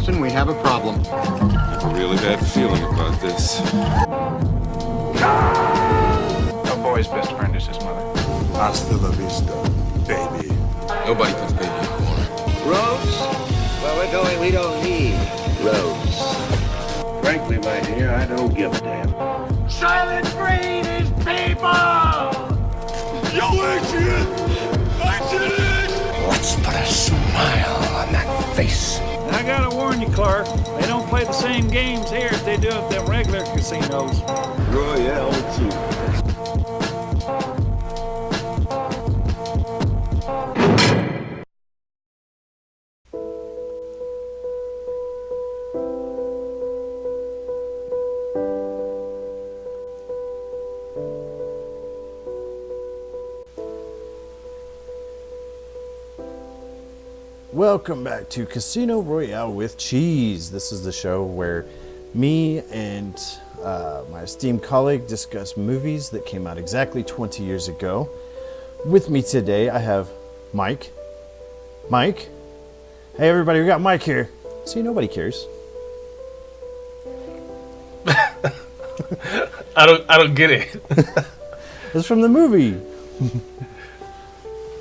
Houston, we have a problem. I have a really bad feeling about this. A boy's best friend is his mother. Hasta la vista, baby. Nobody puts baby in the corner. Roads? Where we're going, we don't need roads. Frankly, my dear, I don't give a damn. Silent Breed is people! Yo, action! Let's put a smile on that face. I gotta warn you, Clark. They don't play the same games here as they do at them regular casinos. Royale cheese. Welcome back to Casino Royale with Cheese. This is the show where me and my esteemed colleague discuss movies that came out exactly 20 years ago. With me today, I have Mike. Mike? Hey everybody, we got Mike here. See, nobody cares. I don't get it. It's from the movie.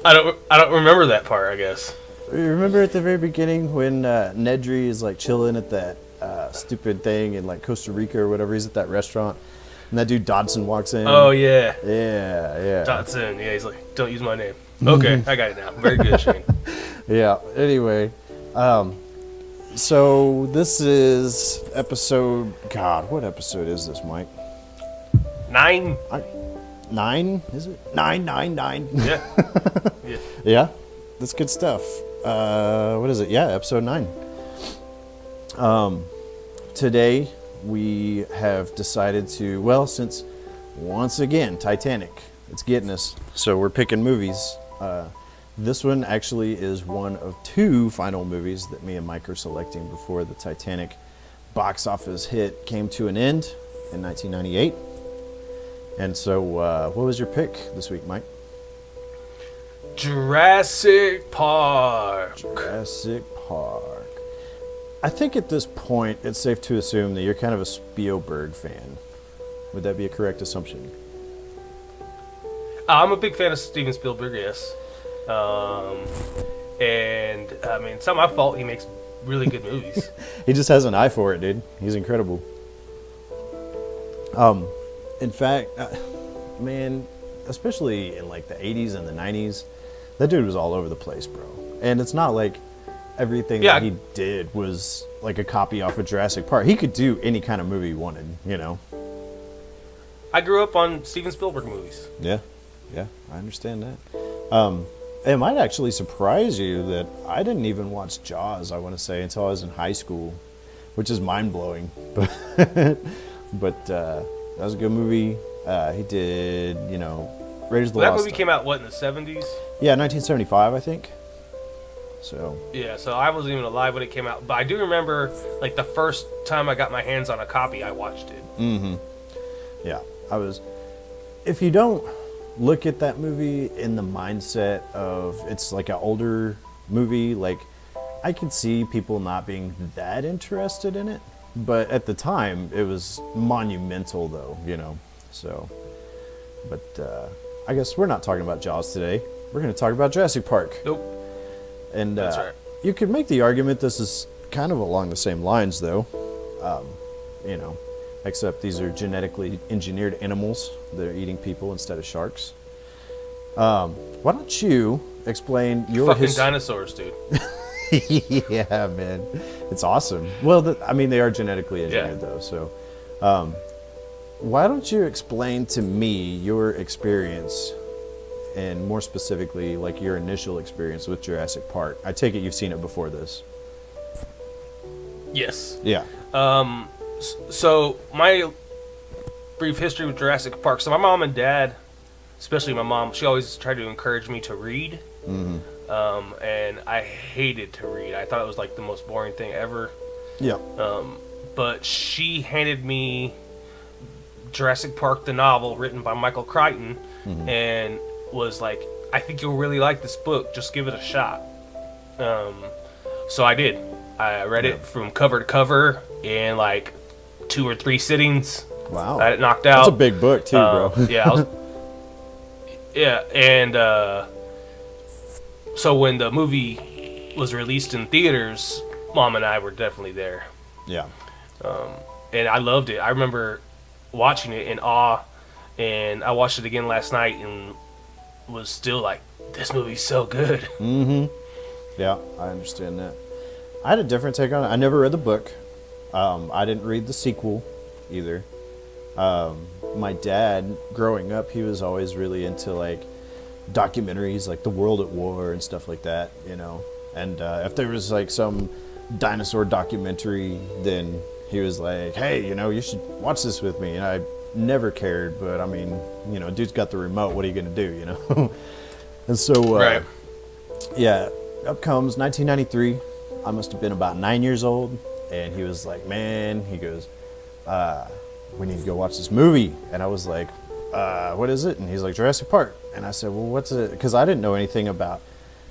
I don't remember that part, I guess. Remember at the very beginning when Nedry is like chilling at that stupid thing in like Costa Rica or whatever? He's at that restaurant, and that dude Dodson walks in. Oh yeah. Yeah. Dodson. Yeah, he's like, don't use my name. Okay, I got it now. Very good, Shane. Yeah. Anyway, so this is episode. God, what episode is this, Mike? 9. 9? Is it 999? Yeah. Yeah. Yeah. That's good stuff. What is it? Yeah, episode 9. Today we have decided to, well, since once again Titanic, it's getting us, so we're picking movies. This one actually is one of 2 final movies that me and Mike are selecting before the Titanic box office hit came to an end in 1998. And so, what was your pick this week, Mike? Jurassic Park. Jurassic Park. I think at this point it's safe to assume that you're kind of a Spielberg fan. Would that be a correct assumption? I'm a big fan of Steven Spielberg, yes. And I mean, it's not my fault he makes really good movies. He just has an eye for it, dude. He's incredible. In fact, man, especially in like the 80s and the 90s, that dude was all over the place, bro. And it's not like everything that he did was like a copy off of Jurassic Park. He could do any kind of movie he wanted, you know. I grew up on Steven Spielberg movies. Yeah, I understand that. It might actually surprise you that I didn't even watch Jaws, I want to say, until I was in high school, which is mind-blowing. But that was a good movie. He did, you know, Raiders of the Lost That movie came out, what, in the 70s? Yeah, 1975, I think. So. Yeah, so I wasn't even alive when it came out. But I do remember, like, the first time I got my hands on a copy, I watched it. Mm-hmm. Yeah, I was. If you don't look at that movie in the mindset of it's like an older movie, like, I could see people not being that interested in it. But at the time, it was monumental, though, you know. So, but I guess we're not talking about Jaws today. We're going to talk about Jurassic Park. Nope. And that's right. You could make the argument this is kind of along the same lines, though. You know, except these are genetically engineered animals that are eating people instead of sharks. Why don't you explain your fucking dinosaurs, dude? Yeah, man, it's awesome. Well, I mean, they are genetically engineered, though. So, why don't you explain to me your experience, and more specifically, like your initial experience with Jurassic Park? I take it you've seen it before this. Yes. Yeah. So my brief history with Jurassic Park. So my mom and dad, especially my mom, she always tried to encourage me to read. Mm-hmm. And I hated to read. I thought it was like the most boring thing ever. Yeah. But she handed me Jurassic Park, the novel, written by Michael Crichton, and was like, I think you'll really like this book. Just give it a shot. So I did. I read it from cover to cover in like 2 or 3 sittings. Wow. I had it knocked out. That's a big book too, bro. Yeah. And so when the movie was released in theaters, Mom and I were definitely there. Yeah. And I loved it. I remember watching it in awe, and I watched it again last night and was still like, this movie's so good. Mm-hmm. Yeah, I understand that. I had a different take on it. I never read the book. I didn't read the sequel either. My dad, growing up, he was always really into like documentaries, like The World at War and stuff like that, you know. And if there was like some dinosaur documentary, then he was like, hey, you know, you should watch this with me. And I never cared, but I mean, you know, dude's got the remote. What are you going to do, you know? And so, Right. yeah, up comes 1993. I must have been about 9 years old. And he was like, man, he goes, we need to go watch this movie. And I was like, what is it? And he's like, Jurassic Park. And I said, well, what's it? Because I didn't know anything about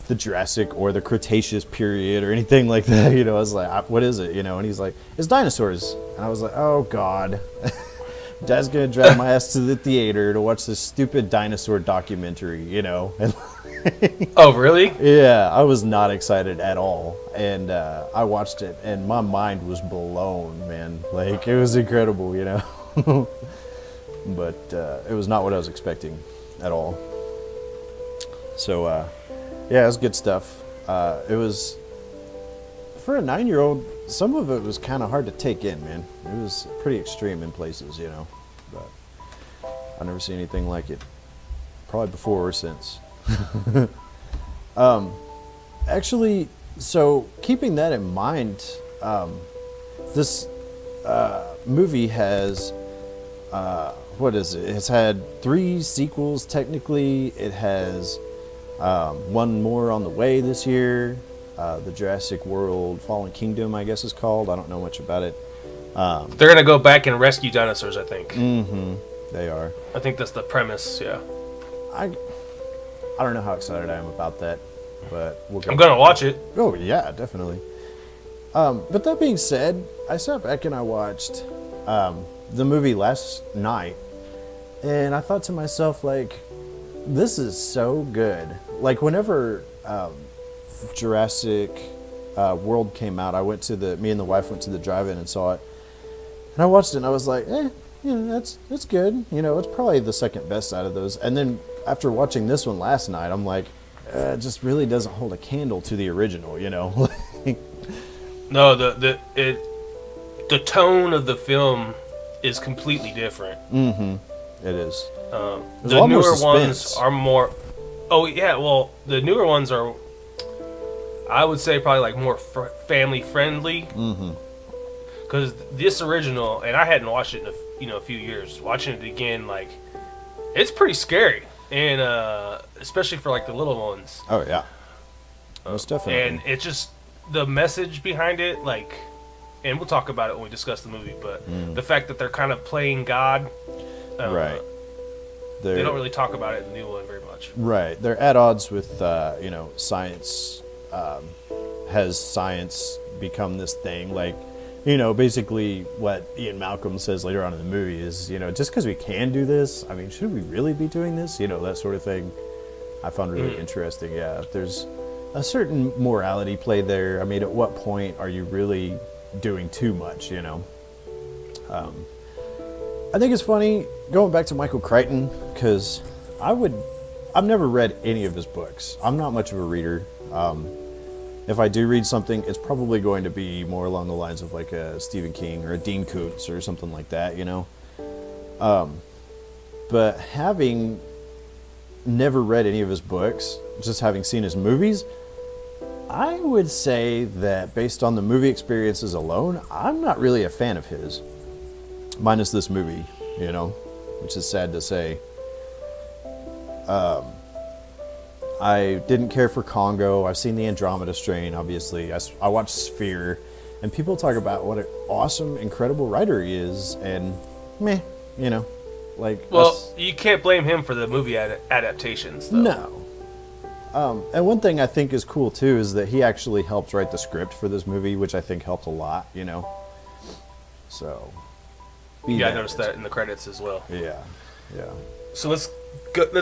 the Jurassic or the Cretaceous period or anything like that. You know, I was like, what is it? You know, and he's like, it's dinosaurs. And I was like, oh, God. Dad's going to drag my ass to the theater to watch this stupid dinosaur documentary, you know. Oh, really? Yeah, I was not excited at all. And I watched it, and my mind was blown, man. Like, it was incredible, you know. But it was not what I was expecting at all. So, yeah, it was good stuff. It was, for a 9-year-old, some of it was kind of hard to take in, man. It was pretty extreme in places, you know. But I've never seen anything like it. Probably before or since. Actually, so keeping that in mind, this movie has, what is it? It's had 3 sequels, technically. It has one more on the way this year. The Jurassic World Fallen Kingdom, I guess it's called. I don't know much about it. They're going to go back and rescue dinosaurs, I think. Mm-hmm. They are. I think that's the premise, yeah. I don't know how excited I am about that, but we'll go. I'm going to watch it. Oh, yeah, definitely. But that being said, I sat back and I watched the movie last night, and I thought to myself, like, this is so good. Like, whenever Jurassic World came out, me and the wife went to the drive-in and saw it, and I watched it and I was like, that's good. You know, it's probably the second best out of those. And then after watching this one last night, I'm like, it just really doesn't hold a candle to the original, you know. No, the tone of the film is completely different. Mm-hmm. It is. The newer ones are more. Oh yeah, well the newer ones are, I would say, probably like more family friendly. Mm-hmm. Because this original, and I hadn't watched it in a few years. Watching it again, like, it's pretty scary, and especially for like the little ones. Oh yeah, most definitely. And it's just the message behind it, like, and we'll talk about it when we discuss the movie. But the fact that they're kind of playing God, right? They don't really talk about it in the new one very much. Right, they're at odds with science. Has science become this thing? Like, you know, basically what Ian Malcolm says later on in the movie is, you know, just because we can do this, I mean, should we really be doing this? You know, that sort of thing. I found really interesting. Yeah, there's a certain morality play there. I mean, at what point are you really doing too much, you know? I think it's funny, going back to Michael Crichton, because I've never read any of his books. I'm not much of a reader. If I do read something, it's probably going to be more along the lines of like a Stephen King or a Dean Koontz or something like that, you know? But having never read any of his books, just having seen his movies, I would say that based on the movie experiences alone, I'm not really a fan of his. Minus this movie, you know, which is sad to say. I didn't care for Congo. I've seen the Andromeda Strain, obviously. I watched Sphere, and people talk about what an awesome, incredible writer he is, and meh, you know, like. Well, you can't blame him for the movie adaptations, though. No, And one thing I think is cool too is that he actually helped write the script for this movie, which I think helped a lot, you know. So. Yeah, I noticed that in the credits as well. Yeah. So let's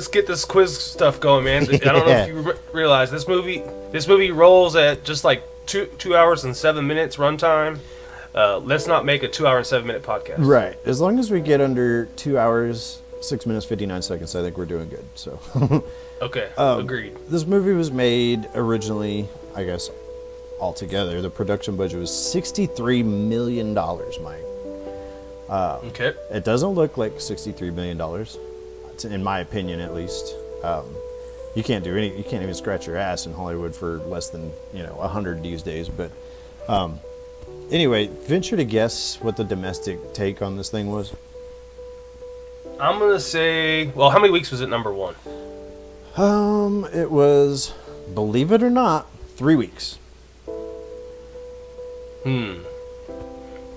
get this quiz stuff going, man. I don't know if you realize this movie rolls at just like 2 hours and 7 minutes runtime. Let's not make a 2 hour and 7 minute podcast. Right. As long as we get under 2 hours, 6 minutes, 59 seconds, I think we're doing good. So. Okay. Agreed. This movie was made originally, I guess, altogether. The production budget was $63 million, Mike. Okay. It doesn't look like $63 million, in my opinion, at least. You can't even scratch your ass in Hollywood for less than 100 these days. But anyway, venture to guess what the domestic take on this thing was. I'm gonna say, well, how many weeks was it number one? It was, believe it or not, 3 weeks.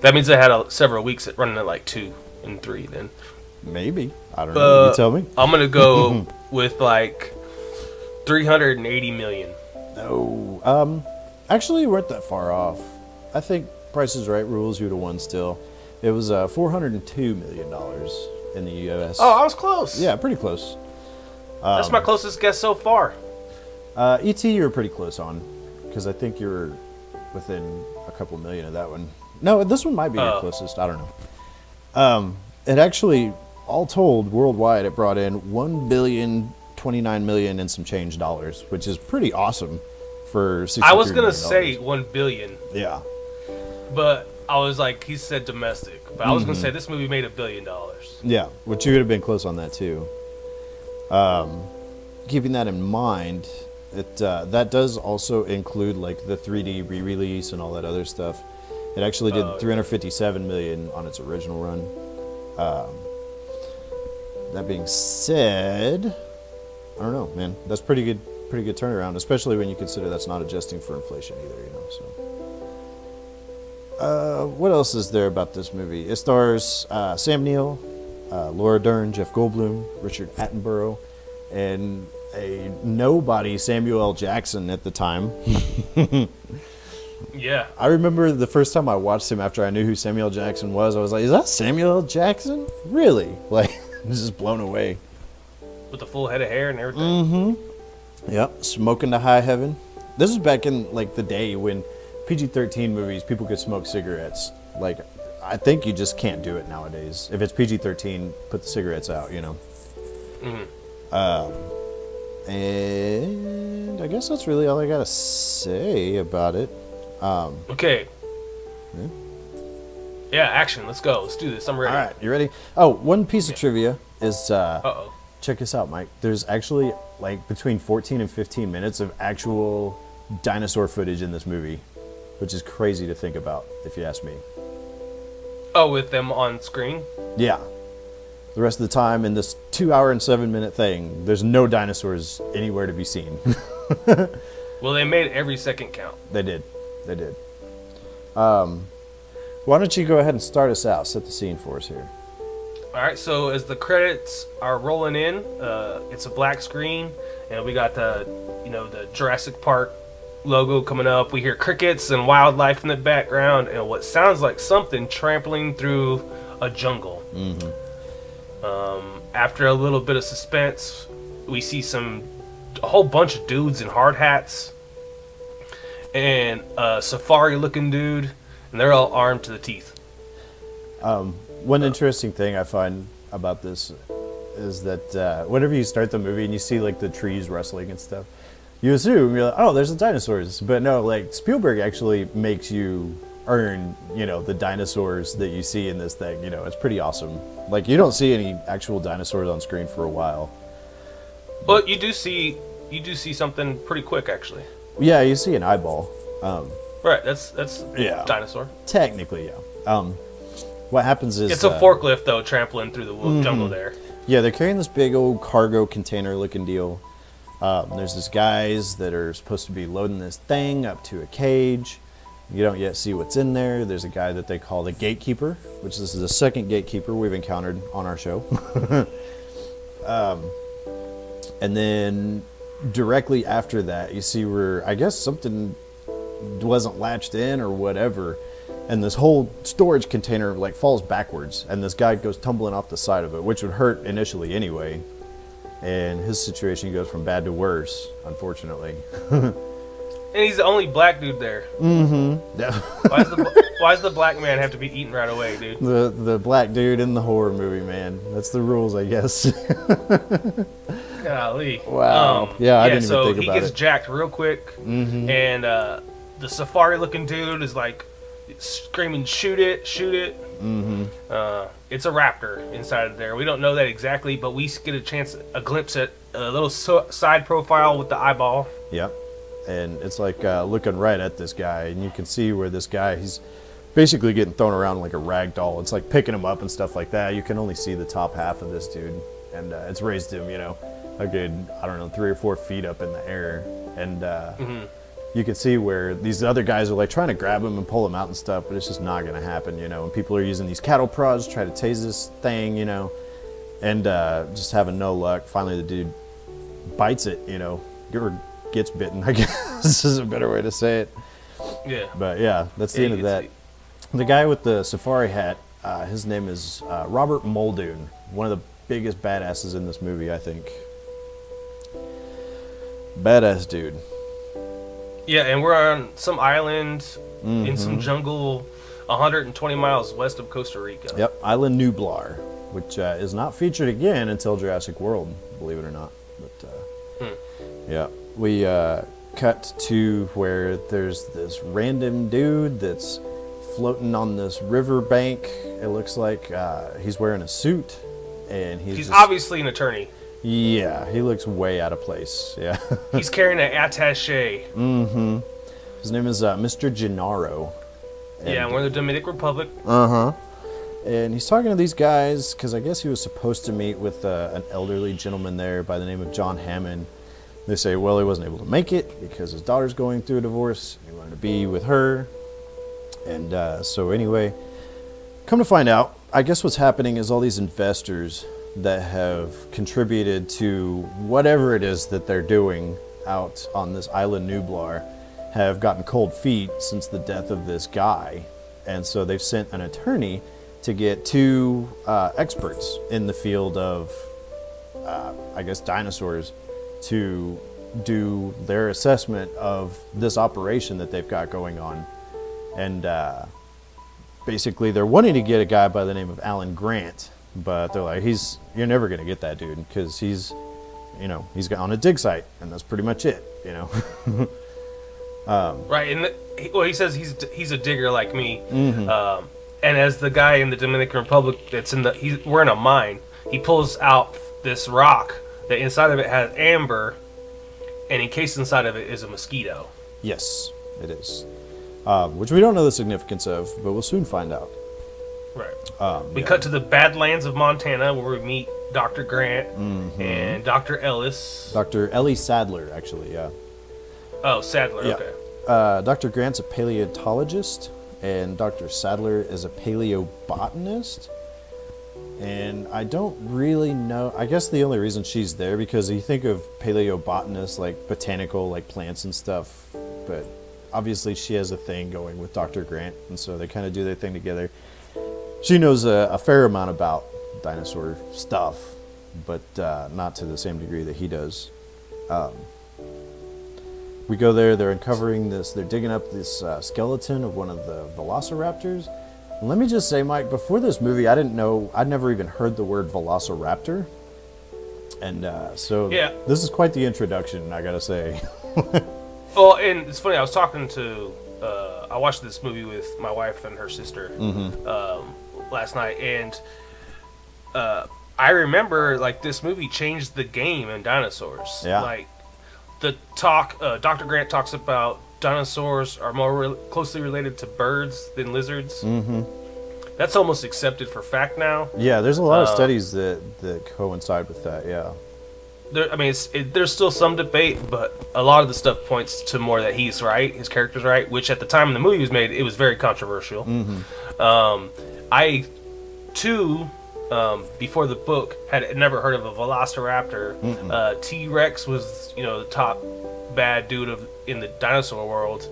That means I had several weeks running at like 2 and 3 then. Maybe. I don't know. You tell me. I'm going to go with like 380 million. No. Actually, you weren't that far off. I think Price is Right rules you to one still. It was $402 million in the U.S. Oh, I was close. Yeah, pretty close. That's my closest guess so far. E.T. you were pretty close on, because I think you were within a couple million of that one. No, this one might be your closest. I don't know. It actually, all told, worldwide, it brought in $1,029,000,000 and some change dollars, which is pretty awesome for $63 I was going to million. say 1 billion. Yeah. But I was like, he said domestic. But I was going to say this movie made $1 billion. Yeah, which you would have been close on that too. Keeping that in mind, that does also include like the 3D re-release and all that other stuff. It actually did $357 million on its original run. That being said, I don't know, man. That's pretty good turnaround, especially when you consider that's not adjusting for inflation either, So, what else is there about this movie? It stars Sam Neill, Laura Dern, Jeff Goldblum, Richard Attenborough, and a nobody Samuel L. Jackson at the time. Yeah. I remember the first time I watched him after I knew who Samuel L. Jackson was, I was like, is that Samuel L. Jackson? Really? Like, just blown away. With the full head of hair and everything. Mm-hmm. Yep, smoking to high heaven. This was back in, like, the day when PG-13 movies, people could smoke cigarettes. Like, I think you just can't do it nowadays. If it's PG-13, put the cigarettes out, Mm-hmm. And I guess that's really all I gotta say about it. Okay. Yeah, action. Let's go. Let's do this. I'm ready. All right, you ready? Oh, one piece of trivia is, Uh-oh. check this out, Mike. There's actually like between 14 and 15 minutes of actual dinosaur footage in this movie, which is crazy to think about, if you ask me. Oh, with them on screen? Yeah. The rest of the time in this 2 hour and 7 minute thing, there's no dinosaurs anywhere to be seen. Well, they made every second count. They did. Why don't you go ahead and start us out, set the scene for us here. All right, so as the credits are rolling in, it's a black screen, and we got the Jurassic Park logo coming up. We hear crickets and wildlife in the background, and what sounds like something trampling through a jungle. Mm-hmm. After a little bit of suspense, we see a whole bunch of dudes in hard hats, and a safari-looking dude, and they're all armed to the teeth. One interesting thing I find about this is that whenever you start the movie and you see like the trees rustling and stuff, you assume you're like, oh, there's the dinosaurs. But no, like Spielberg actually makes you earn, the dinosaurs that you see in this thing. It's pretty awesome. Like you don't see any actual dinosaurs on screen for a while. But you do see something pretty quick, actually. Yeah, you see an eyeball. Right, that's Yeah. dinosaur. Technically, yeah. What happens is It's a forklift though, trampling through the jungle there. Yeah, they're carrying this big old cargo container looking deal. There's these guys that are supposed to be loading this thing up to a cage. You don't yet see what's in there. There's a guy that they call the gatekeeper, which this is the second gatekeeper we've encountered on our show. And then directly after that, you see where I guess something wasn't latched in or whatever, and this whole storage container like falls backwards, and this guy goes tumbling off the side of it, which would hurt initially anyway. And his situation goes from bad to worse, unfortunately. And he's the only black dude there. Yeah. Why does the black man have to be eaten right away, dude? The black dude in the horror movie, man. That's the rules, I guess. Golly. Wow. Yeah, I didn't even think about he gets it. jacked real quick, and the safari-looking dude is like screaming, "Shoot it! Shoot it!" It's a raptor inside of there. We don't know that exactly, but we get a glimpse at a little side profile with the eyeball. Yep. And it's like looking right at this guy, and you can see where this guy, he's basically getting thrown around like a rag doll. It's like picking him up and stuff like that. You can only see the top half of this dude, and it's raised him, a good, 3 or 4 feet up in the air. And you can see where these other guys are like trying to grab him and pull him out and stuff, but it's just not going to happen, and people are using these cattle prods to try to tase this thing, and just having no luck. Finally, the dude bites it, or gets bitten, I guess is a better way to say it. Yeah. But yeah, that's the end of that. The guy with the safari hat, his name is Robert Muldoon, one of the biggest badasses in this movie, I think. Badass dude. Yeah, and we're on some island in some jungle 120 miles west of Costa Rica. Yep, Island Nublar, which is not featured again until Jurassic World, believe it or not. But yeah, we cut to where there's this random dude that's floating on this river bank. It looks like he's wearing a suit, and he's obviously an attorney. Yeah, he looks way out of place. Yeah. He's carrying an attaché. His name is Mr. Gennaro. Yeah, we're in the Dominican Republic. And he's talking to these guys because I guess he was supposed to meet with an elderly gentleman there by the name of John Hammond. They say, well, he wasn't able to make it because his daughter's going through a divorce. He wanted to be with her. And so anyway, come to find out, I guess what's happening is all these investors that have contributed to whatever it is that they're doing out on this island Nublar have gotten cold feet since the death of this guy. And so they've sent an attorney to get 2 experts in the field of, I guess, dinosaurs to do their assessment of this operation that they've got going on. And basically they're wanting to get a guy by the name of Alan Grant, but they're like, you're never going to get that dude because he's got on a dig site, and that's pretty much it, Right, and he says he's a digger like me, and as the guy in the Dominican Republic we're in a mine, he pulls out this rock that inside of it has amber, and encased inside of it is a mosquito. Yes, it is. Which we don't know the significance of, but we'll soon find out. Right. We cut to the Badlands of Montana, where we meet Dr. Grant and Dr. Ellis. Dr. Ellie Sadler, actually, yeah. Oh, Sadler, Yeah. okay. Dr. Grant's a paleontologist, and Dr. Sadler is a paleobotanist. And I don't really know. I guess the only reason she's there because you think of paleobotanists like botanical, like plants and stuff. But obviously she has a thing going with Dr. Grant, and so they kind of do their thing together. She knows a fair amount about dinosaur stuff, but not to the same degree that he does. We go there, they're uncovering this, they're digging up this skeleton of one of the velociraptors. And let me just say, Mike, before this movie, I didn't know, I'd never even heard the word velociraptor. And so yeah. This is quite the introduction, I gotta say. Well, and it's funny, I was talking to, I watched this movie with my wife and her sister last night, and I remember, like, this movie changed the game in dinosaurs. Yeah. Like, the talk, Dr. Grant talks about dinosaurs are more closely related to birds than lizards. That's almost accepted for fact now. Yeah, there's a lot of studies that coincide with that, yeah. There's still some debate, but a lot of the stuff points to more that he's right, his character's right, which at the time the movie was made, it was very controversial. I, too, before the book, had never heard of a velociraptor. T-Rex was, the top bad dude in the dinosaur world.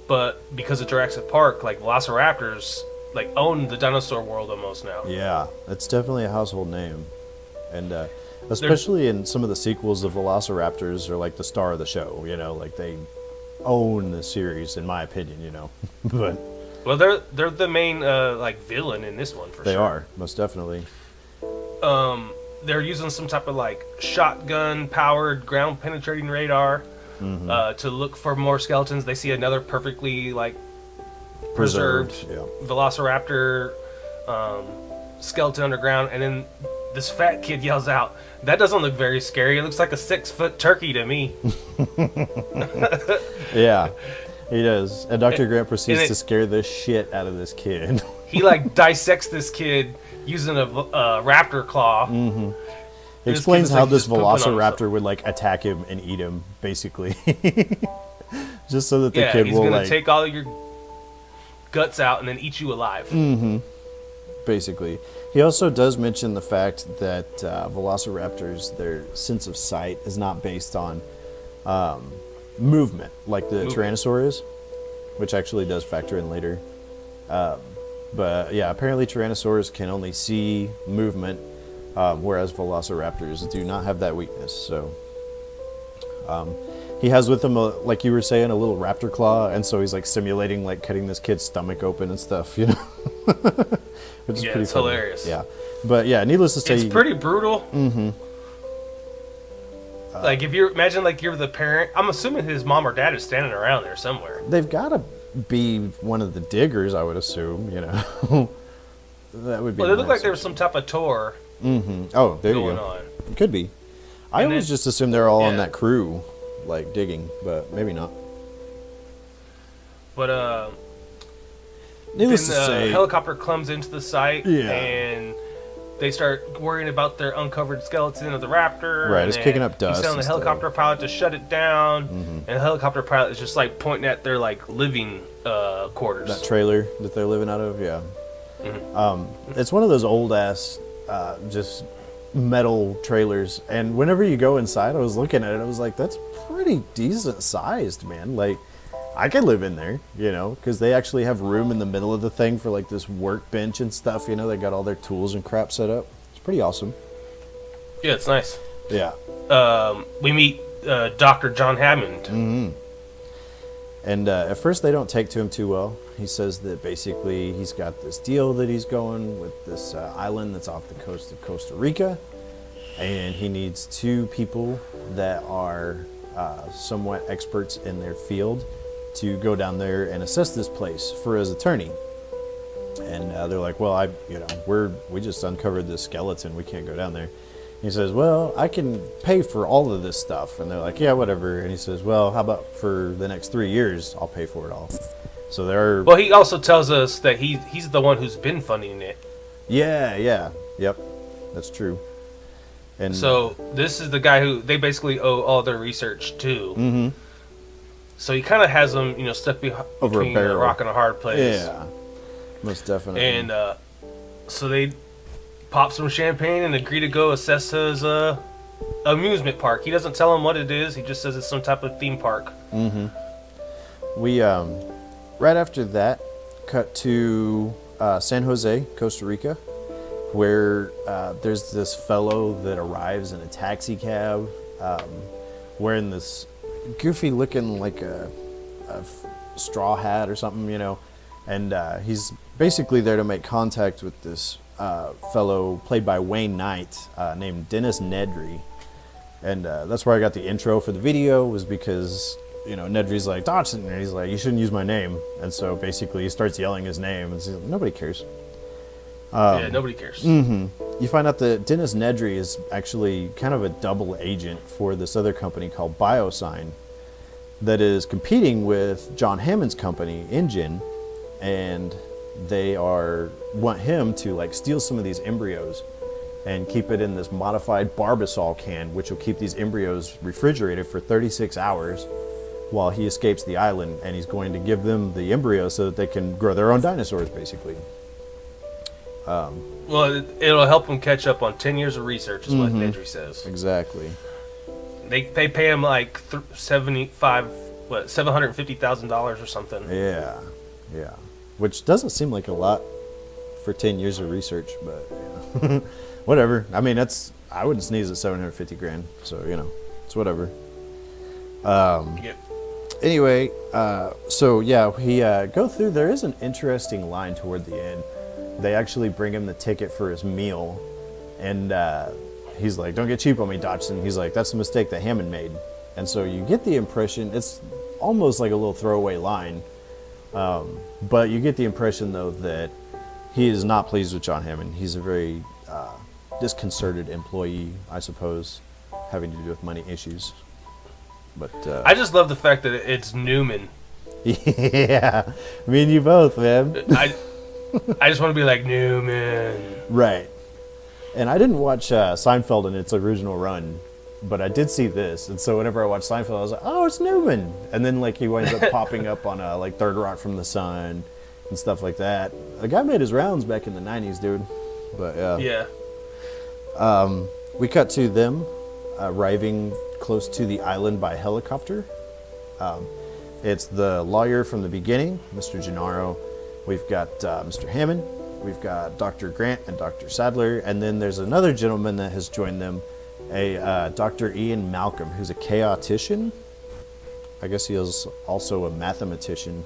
But because of Jurassic Park, like, velociraptors, like, own the dinosaur world almost now. Yeah, it's definitely a household name. And especially in some of the sequels, the velociraptors are like the star of the show, like they own the series, in my opinion, But well, they're the main villain in this one for sure. They are, most definitely. They're using some type of like shotgun powered ground penetrating radar to look for more skeletons. They see another perfectly like preserved velociraptor skeleton underground, and then this fat kid yells out, "That doesn't look very scary. It looks like a 6-foot turkey to me." Yeah, he does. And Dr. Grant proceeds to scare the shit out of this kid. He like dissects this kid using a raptor claw. He explains how this velociraptor would like attack him and eat him, basically, just so that the kid he's will gonna like take all of your guts out and then eat you alive. Basically. He also does mention the fact that velociraptors, their sense of sight is not based on movement, like the Tyrannosaur is, which actually does factor in later. But yeah, apparently Tyrannosaurs can only see movement, whereas velociraptors do not have that weakness. So he has with him, like you were saying, a little raptor claw, and so he's like simulating like cutting this kid's stomach open and stuff, Which is pretty it's funny. hilarious. Yeah, but yeah, needless to say, it's pretty brutal. Like if you're like you're the parent, I'm assuming his mom or dad is standing around there somewhere. they've got to be one of the diggers, I would assume. That would be. Well, they look like nice. there was some type of tour Oh, there you going go. on. Could be. I And always then- just assumed they're all on yeah. that crew, like digging, but maybe not. But Needless then to the say, helicopter comes into the site, Yeah. and they start worrying about their uncovered skeleton of the raptor. Right, and it's then kicking up dust He's telling the and stuff. helicopter pilot to shut it down, and the helicopter pilot is just like pointing at their like living quarters. that trailer that they're living out of, yeah. It's one of those old ass, just metal trailers. And whenever you go inside, I was looking at it, I was like, that's pretty decent sized, man. Like, I could live in there, because they actually have room in the middle of the thing for like this workbench and stuff. They got all their tools and crap set up. It's pretty awesome. Yeah, it's nice. Yeah. We meet Dr. John Hammond. And at first they don't take to him too well. He says that basically he's got this deal that he's going with this island that's off the coast of Costa Rica. And he needs 2 people that are somewhat experts in their field to go down there and assess this place for his attorney. And they're like, well, we just uncovered this skeleton. We can't go down there. He says, well, I can pay for all of this stuff. And they're like, yeah, whatever. And he says, well, how about for the next 3 years, I'll pay for it all. So they're... Well, he also tells us that he's the one who's been funding it. Yeah. Yep. That's true. And So this is the guy who they basically owe all their research to. So he kind of has them, stuck Over a between a barrel. rock and a hard place. Yeah, most definitely. And so they pop some champagne and agree to go assess his amusement park. He doesn't tell them what it is. He just says it's some type of theme park. We, right after that, cut to San Jose, Costa Rica, where there's this fellow that arrives in a taxi cab wearing this goofy looking like a straw hat or something, and he's basically there to make contact with this fellow played by Wayne Knight named Dennis Nedry. And that's where I got the intro for the video, was because Nedry's like, Dodson, and he's like, you shouldn't use my name. And so basically he starts yelling his name, and like, nobody cares. Yeah, nobody cares. You find out that Dennis Nedry is actually kind of a double agent for this other company called Biosign that is competing with John Hammond's company, Engine, and they want him to like steal some of these embryos and keep it in this modified Barbasol can, which will keep these embryos refrigerated for 36 hours while he escapes the island, and he's going to give them the embryos so that they can grow their own dinosaurs, basically. Well, it'll help him catch up on 10 years of research, is what Nedry says. Exactly. They pay him like $750,000 or something. Yeah. Which doesn't seem like a lot for 10 years of research, but yeah. Whatever. I mean, I wouldn't sneeze at 750 grand, so it's whatever. Yep. Anyway, so yeah, we go through. There is an interesting line toward the end. They actually bring him the ticket for his meal, and he's like, "Don't get cheap on me, Dodgson." He's like, "That's the mistake that Hammond made." And so you get the impression, it's almost like a little throwaway line, but you get the impression though that he is not pleased with John Hammond. He's a very disconcerted employee, I suppose, having to do with money issues. But I just love the fact that it's Newman. Yeah, me and you both, man. I just want to be like Newman. Right. And I didn't watch Seinfeld in its original run, but I did see this. And so whenever I watched Seinfeld, I was like, "Oh, it's Newman." And then like he winds up popping up on like Third Rock from the Sun and stuff like that. The guy made his rounds back in the 90s, dude. But Yeah. We cut to them arriving close to the island by helicopter. It's the lawyer from the beginning, Mr. Gennaro. We've got Mr. Hammond. We've got Dr. Grant and Dr. Sadler. And then there's another gentleman that has joined them, a Dr. Ian Malcolm, who's a chaotician. I guess he is also a mathematician.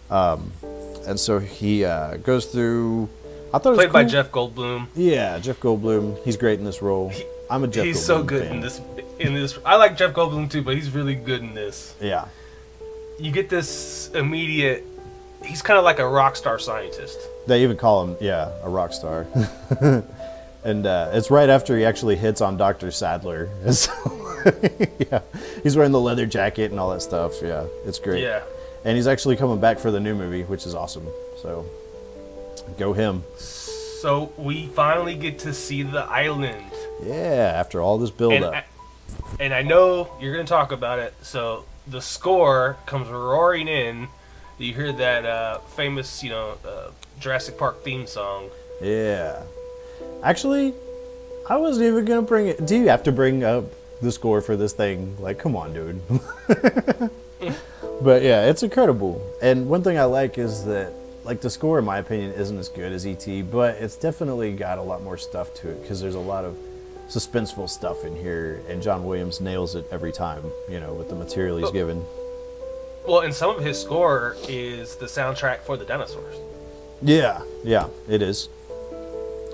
And so he goes through... I thought it was Played by cool. Jeff Goldblum. Yeah, Jeff Goldblum. He's great in this role. I'm a Jeff Goldblum He's so good fan. in this. I like Jeff Goldblum too, but he's really good in this. Yeah. You get this immediate. He's kind of like a rock star scientist. They even call him, a rock star. And it's right after he actually hits on Dr. Sadler. So, yeah, he's wearing the leather jacket and all that stuff. Yeah, it's great. Yeah. And he's actually coming back for the new movie, which is awesome. So, go him. So we finally get to see the island. Yeah, after all this build-up. And I know you're going to talk about it. So the score comes roaring in. You hear that famous, Jurassic Park theme song. Yeah. Actually, I wasn't even going to bring it. Do you have to bring up the score for this thing? Like, come on, dude. But yeah, it's incredible. And one thing I like is that, like, the score, in my opinion, isn't as good as E.T., but it's definitely got a lot more stuff to it because there's a lot of suspenseful stuff in here, and John Williams nails it every time, with the material he's given. Well, and some of his score is the soundtrack for the dinosaurs. Yeah, it is.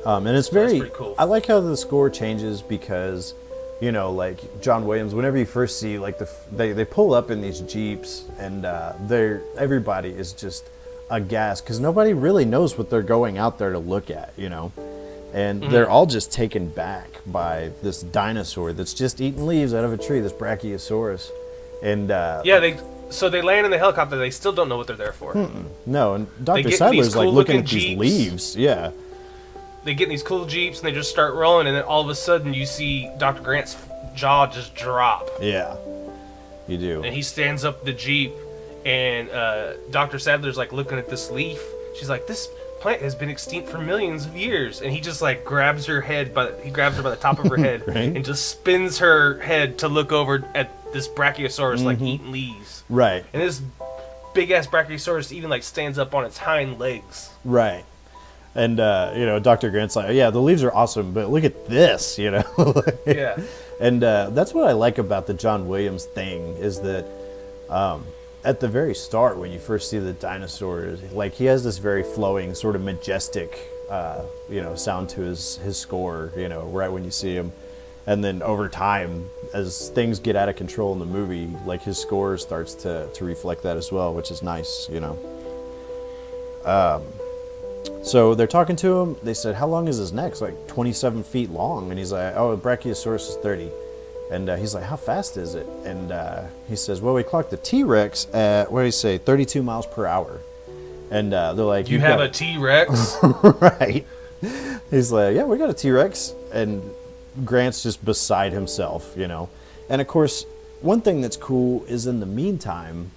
And it's very, pretty cool. I like how the score changes because, like John Williams, whenever you first see, like, they pull up in these Jeeps, and everybody is just aghast because nobody really knows what they're going out there to look at, and they're all just taken back by this dinosaur that's just eating leaves out of a tree, this Brachiosaurus. And they land in the helicopter. They still don't know what they're there for. no, and They Dr. get Sadler's these like cool looking looking at these Jeeps. leaves. Yeah. They get in these cool Jeeps and they just start rolling, and then all of a sudden you see Dr. Grant's jaw just drop. Yeah. You do. And he stands up the Jeep, and Dr. Sadler's like looking at this leaf. She's like, "This plant has been extinct for millions of years," and he just like grabs her by the top of her head Right. and just spins her head to look over at this Brachiosaurus like eating leaves. Right. And this big ass Brachiosaurus even like stands up on its hind legs. Right. And, Dr. Grant's like, yeah, the leaves are awesome, but look at this, Yeah. And that's what I like about the John Williams thing is that at the very start, when you first see the dinosaurs, like he has this very flowing, sort of majestic, sound to his score, right when you see him. And then over time, as things get out of control in the movie, like his score starts to reflect that as well, which is nice, So they're talking to him. They said, how long is his neck? It's like 27 feet long. And he's like, oh, Brachiosaurus is 30. And he's like, how fast is it? And he says, well, we clocked the T-Rex at, what do you say, 32 miles per hour. And they're like, You have a T-Rex? Right. He's like, yeah, we got a T-Rex. And Grant's just beside himself, And of course, one thing that's cool is in the meantime,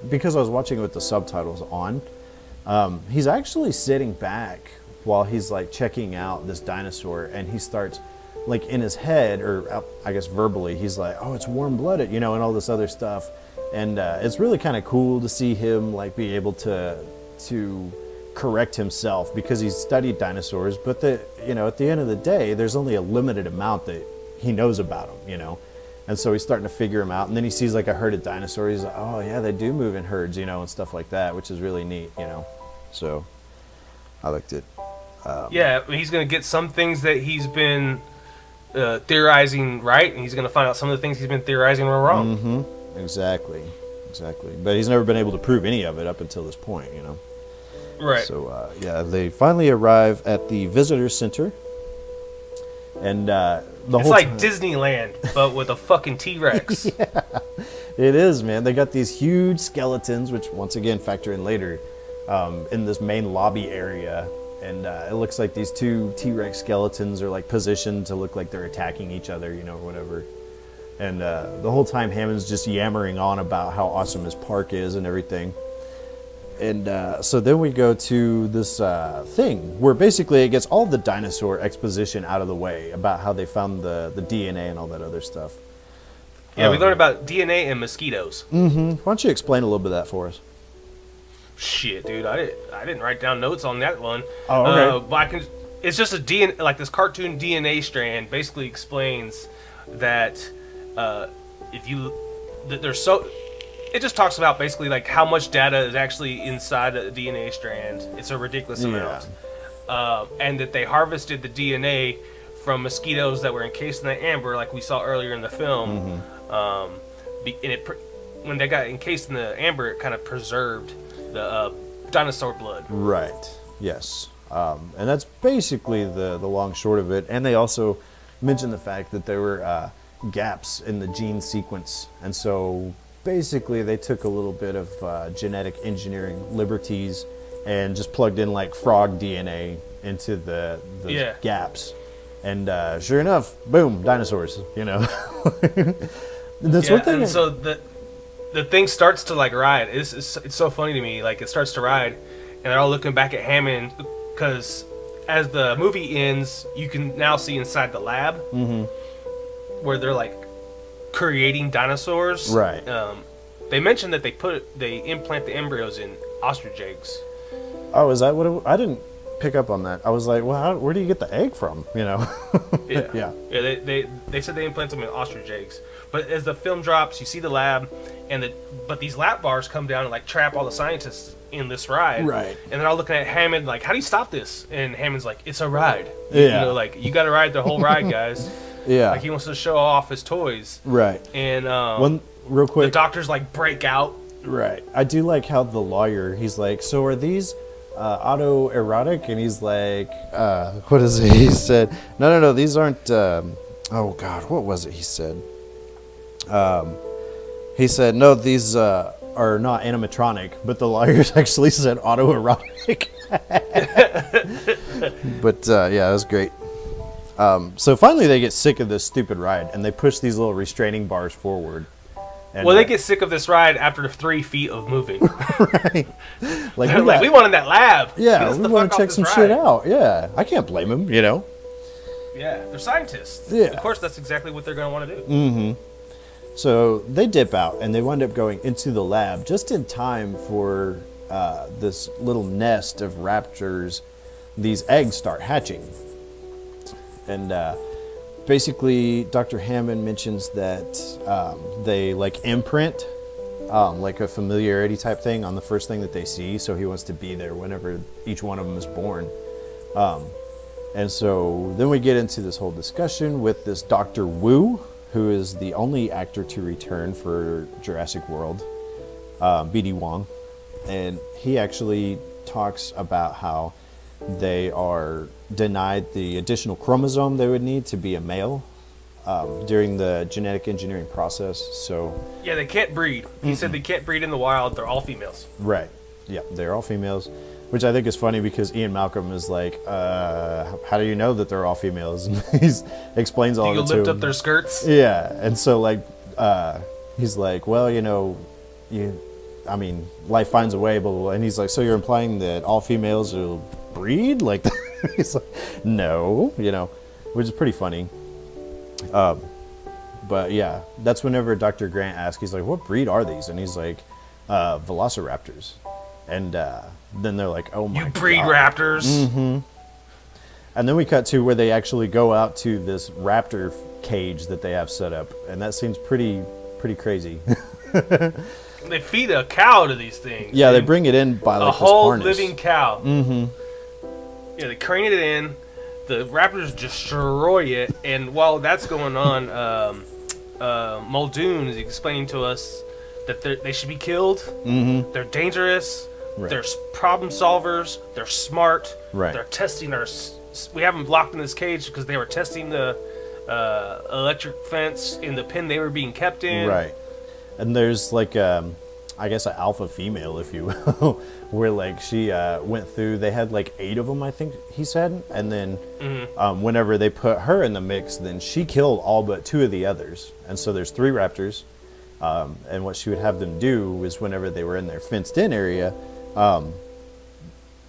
because I was watching it with the subtitles on, He's actually sitting back while he's like checking out this dinosaur, and he starts like in his head, or I guess verbally, he's like, oh, it's warm-blooded, and all this other stuff. And it's really kind of cool to see him like be able to correct himself, because he's studied dinosaurs, but at the end of the day, there's only a limited amount that he knows about them, and so he's starting to figure them out. And then he sees like a herd of dinosaurs. He's like, oh yeah, they do move in herds, and stuff like that, which is really neat, so I liked it. Yeah, he's gonna get some things that he's been theorizing right, and he's gonna find out some of the things he's been theorizing were wrong. Exactly, but he's never been able to prove any of it up until this point, Right. So, they finally arrive at the visitor center. And it's like Disneyland, but with a fucking T-Rex. Yeah, it is, man. They got these huge skeletons, which, once again, factor in later, in this main lobby area. And it looks like these two T-Rex skeletons are, like, positioned to look like they're attacking each other, or whatever. And the whole time, Hammond's just yammering on about how awesome his park is and everything. And so then we go to this thing where basically it gets all the dinosaur exposition out of the way about how they found the DNA and all that other stuff. Yeah, we learned about DNA and mosquitoes. Why don't you explain a little bit of that for us? Shit, dude, I didn't write down notes on that one. Oh, okay. But it's just a DNA, like this cartoon DNA strand basically explains that it just talks about basically like how much data is actually inside a DNA strand. It's a ridiculous amount. And that they harvested the DNA from mosquitoes that were encased in the amber, like we saw earlier in the film. When they got encased in the amber, it kind of preserved the dinosaur blood. Right. Yes. And that's basically the long short of it. And they also mentioned the fact that there were gaps in the gene sequence, and so basically they took a little bit of genetic engineering liberties and just plugged in like frog DNA into the gaps, and sure enough, boom, dinosaurs. That's one thing. And so the thing starts to like ride. It's so funny to me. Like it starts to ride, and they're all looking back at Hammond, because as the movie ends, you can now see inside the lab where they're like creating dinosaurs. Right. They mentioned that they implant the embryos in ostrich eggs. Oh, is that what I didn't pick up on that. I was like, well, where do you get the egg from? Yeah. Yeah. They said they implant them in ostrich eggs. But as the film drops, you see the lab, but these lap bars come down and like trap all the scientists in this ride. Right. And they're all looking at Hammond like, how do you stop this? And Hammond's like, it's a ride. Yeah. Like you got to ride the whole ride, guys. Yeah. Like he wants to show off his toys. Right. And one real quick, the doctors like break out. Right. I do like how the lawyer, he's like, so are these autoerotic? And he's like, what is it? He said, no, these aren't, oh God, what was it he said? He said, no, these are not animatronic, but the lawyers actually said autoerotic. But yeah, that was great. So finally they get sick of this stupid ride, and they push these little restraining bars forward. And, well, they get sick of this ride after 3 feet of moving. Right. They're like, we wanted that lab. Yeah, we want to check some shit out. Yeah, I can't blame them, Yeah, they're scientists. Yeah. Of course, that's exactly what they're going to want to do. Mm-hmm. So they dip out, and they wind up going into the lab just in time for this little nest of raptors. These eggs start hatching. And basically, Dr. Hammond mentions that they like imprint, like a familiarity type thing on the first thing that they see. So he wants to be there whenever each one of them is born. And so then we get into this whole discussion with this Dr. Wu, who is the only actor to return for Jurassic World, B.D. Wong. And he actually talks about how they are denied the additional chromosome they would need to be a male during the genetic engineering process. So yeah, they can't breed. He said they can't breed in the wild. They're all females. Right. Yeah, they're all females, which I think is funny because Ian Malcolm is like, how do you know that they're all females? And he explains all of it to lift him. up their skirts? Yeah, and so like he's like, well, I mean, life finds a way, blah, blah, blah. And he's like, so you're implying that all females will breed? Like, he's like, no, you know, which is pretty funny. But yeah, that's whenever Dr. Grant asks, he's like, what breed are these? And he's like, velociraptors. And then they're like, oh my god. You breed raptors. Mm-hmm. And then we cut to where they actually go out to this raptor cage that they have set up. And that seems pretty crazy. They feed a cow to these things. Yeah, they bring it in by like a whole this harness. living cow. Mm-hmm. Yeah, they crane it in. The raptors destroy it, and while that's going on, Muldoon is explaining to us that they should be killed. Mm-hmm. They're dangerous. Right. They're problem solvers. They're smart. Right. They're testing our. We have them locked in this cage because they were testing the electric fence in the pen they were being kept in. Right. And there's like, I guess, an alpha female, if you will, where like she went through. They had like 8 of them, I think he said, and then whenever they put her in the mix, then she killed all but 2 of the others. And so there's 3 raptors. And what she would have them do is whenever they were in their fenced-in area,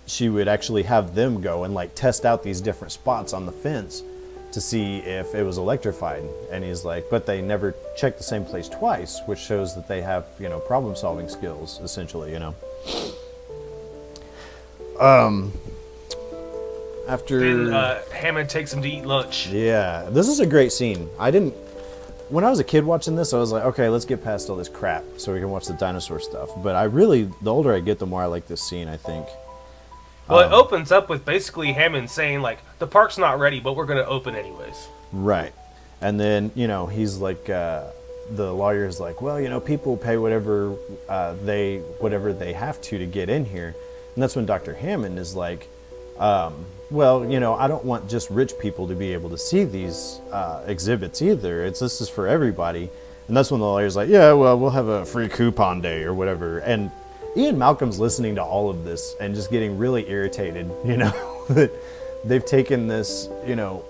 she would actually have them go and like test out these different spots on the fence to see if it was electrified. And he's like, but they never checked the same place twice, which shows that they have, you know, problem solving skills, essentially, you know. After Then Hammond takes him to eat lunch. yeah, this is a great scene. When I was a kid watching this, I was like, okay, let's get past all this crap so we can watch the dinosaur stuff. But the older I get, the more I like this scene, I think. Well, it opens up with basically Hammond saying, like, the park's not ready, but we're going to open anyways. Right. And then, you know, he's like, the lawyer's like, well, you know, people pay whatever they have to get in here. And that's when Dr. Hammond is like, well, you know, I don't want just rich people to be able to see these exhibits either. This is for everybody. And that's when the lawyer's like, yeah, well, we'll have a free coupon day or whatever. And Ian Malcolm's listening to all of this and just getting really irritated, you know, that they've taken this, you know,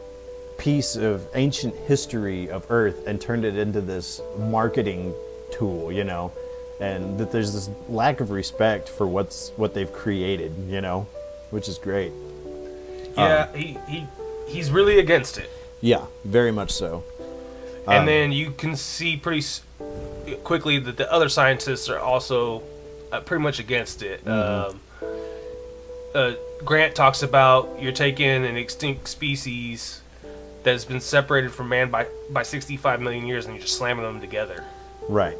piece of ancient history of Earth and turned it into this marketing tool, you know, and that there's this lack of respect for what they've created, you know, which is great. Yeah, he's really against it. Yeah, very much so. And then you can see pretty quickly that the other scientists are also pretty much against it. Grant talks about you're taking an extinct species that has been separated from man by 65 million years and you're just slamming them together. Right.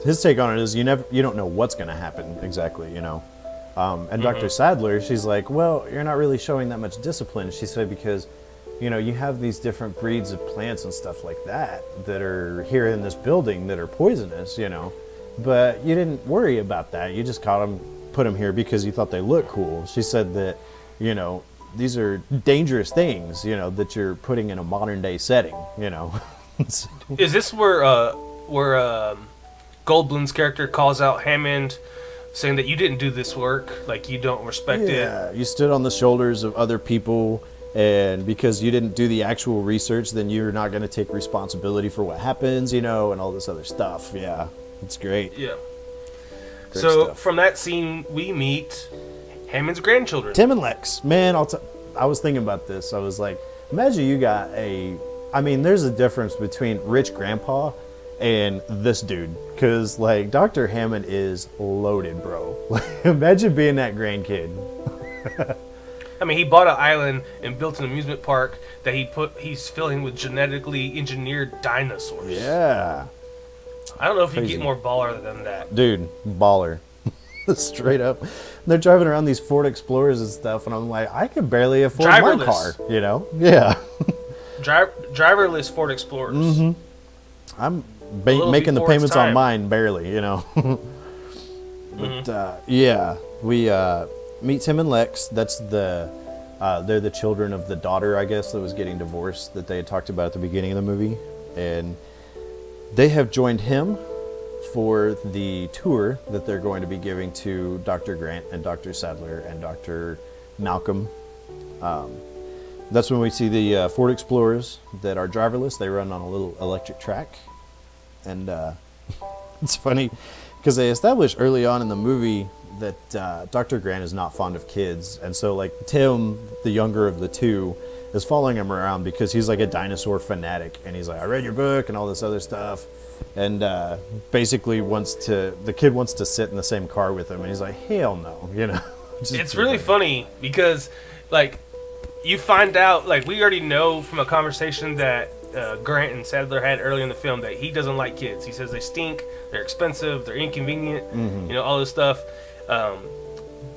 His take on it is you don't know what's going to happen exactly, you know. And Dr. Sadler, she's like, well, you're not really showing that much discipline. She said because, you know, you have these different breeds of plants and stuff like that are here in this building that are poisonous, you know. But you didn't worry about that. You just caught them, put them here because you thought they looked cool. She said that, you know, these are dangerous things, you know, that you're putting in a modern day setting, you know. Is this where Goldblum's character calls out Hammond, saying that you didn't do this work, like you don't respect it? Yeah, you stood on the shoulders of other people, and because you didn't do the actual research, then you're not going to take responsibility for what happens, you know, and all this other stuff. Yeah, it's great. Yeah. Great So stuff. from that scene, we meet Hammond's grandchildren. Tim and Lex, man, I was thinking about this. I was like, imagine you got there's a difference between rich grandpa and this dude, because like Dr. Hammond is loaded, bro. Like, imagine being that grandkid. I mean, he bought an island and built an amusement park that he's filling with genetically engineered dinosaurs. Yeah, I don't know if you Crazy. get more baller than that. dude, baller. Straight up. They're driving around these Ford Explorers and stuff, and I'm like, I could barely afford my Driverless. car, you know? Yeah. Driverless Ford Explorers. Mm-hmm. I'm little making the before its payments on time. mine barely, you know. But yeah, we meet Tim and Lex. That's they're the children of the daughter, I guess, that was getting divorced that they had talked about at the beginning of the movie, and they have joined him for the tour that they're going to be giving to Dr. Grant and Dr. Sadler and Dr. Malcolm. That's when we see the Ford Explorers that are driverless. They run on a little electric track. And It's funny because they established early on in the movie that Dr. Grant is not fond of kids, and so like Tim, the younger of the two, is following him around because he's like a dinosaur fanatic, and he's like, I read your book and all this other stuff, and basically the kid wants to sit in the same car with him, and he's like, hell no, you know. It's really funny because like you find out, like we already know from a conversation that Grant and Sadler had early in the film that he doesn't like kids. He says they stink, they're expensive, they're inconvenient, you know, all this stuff.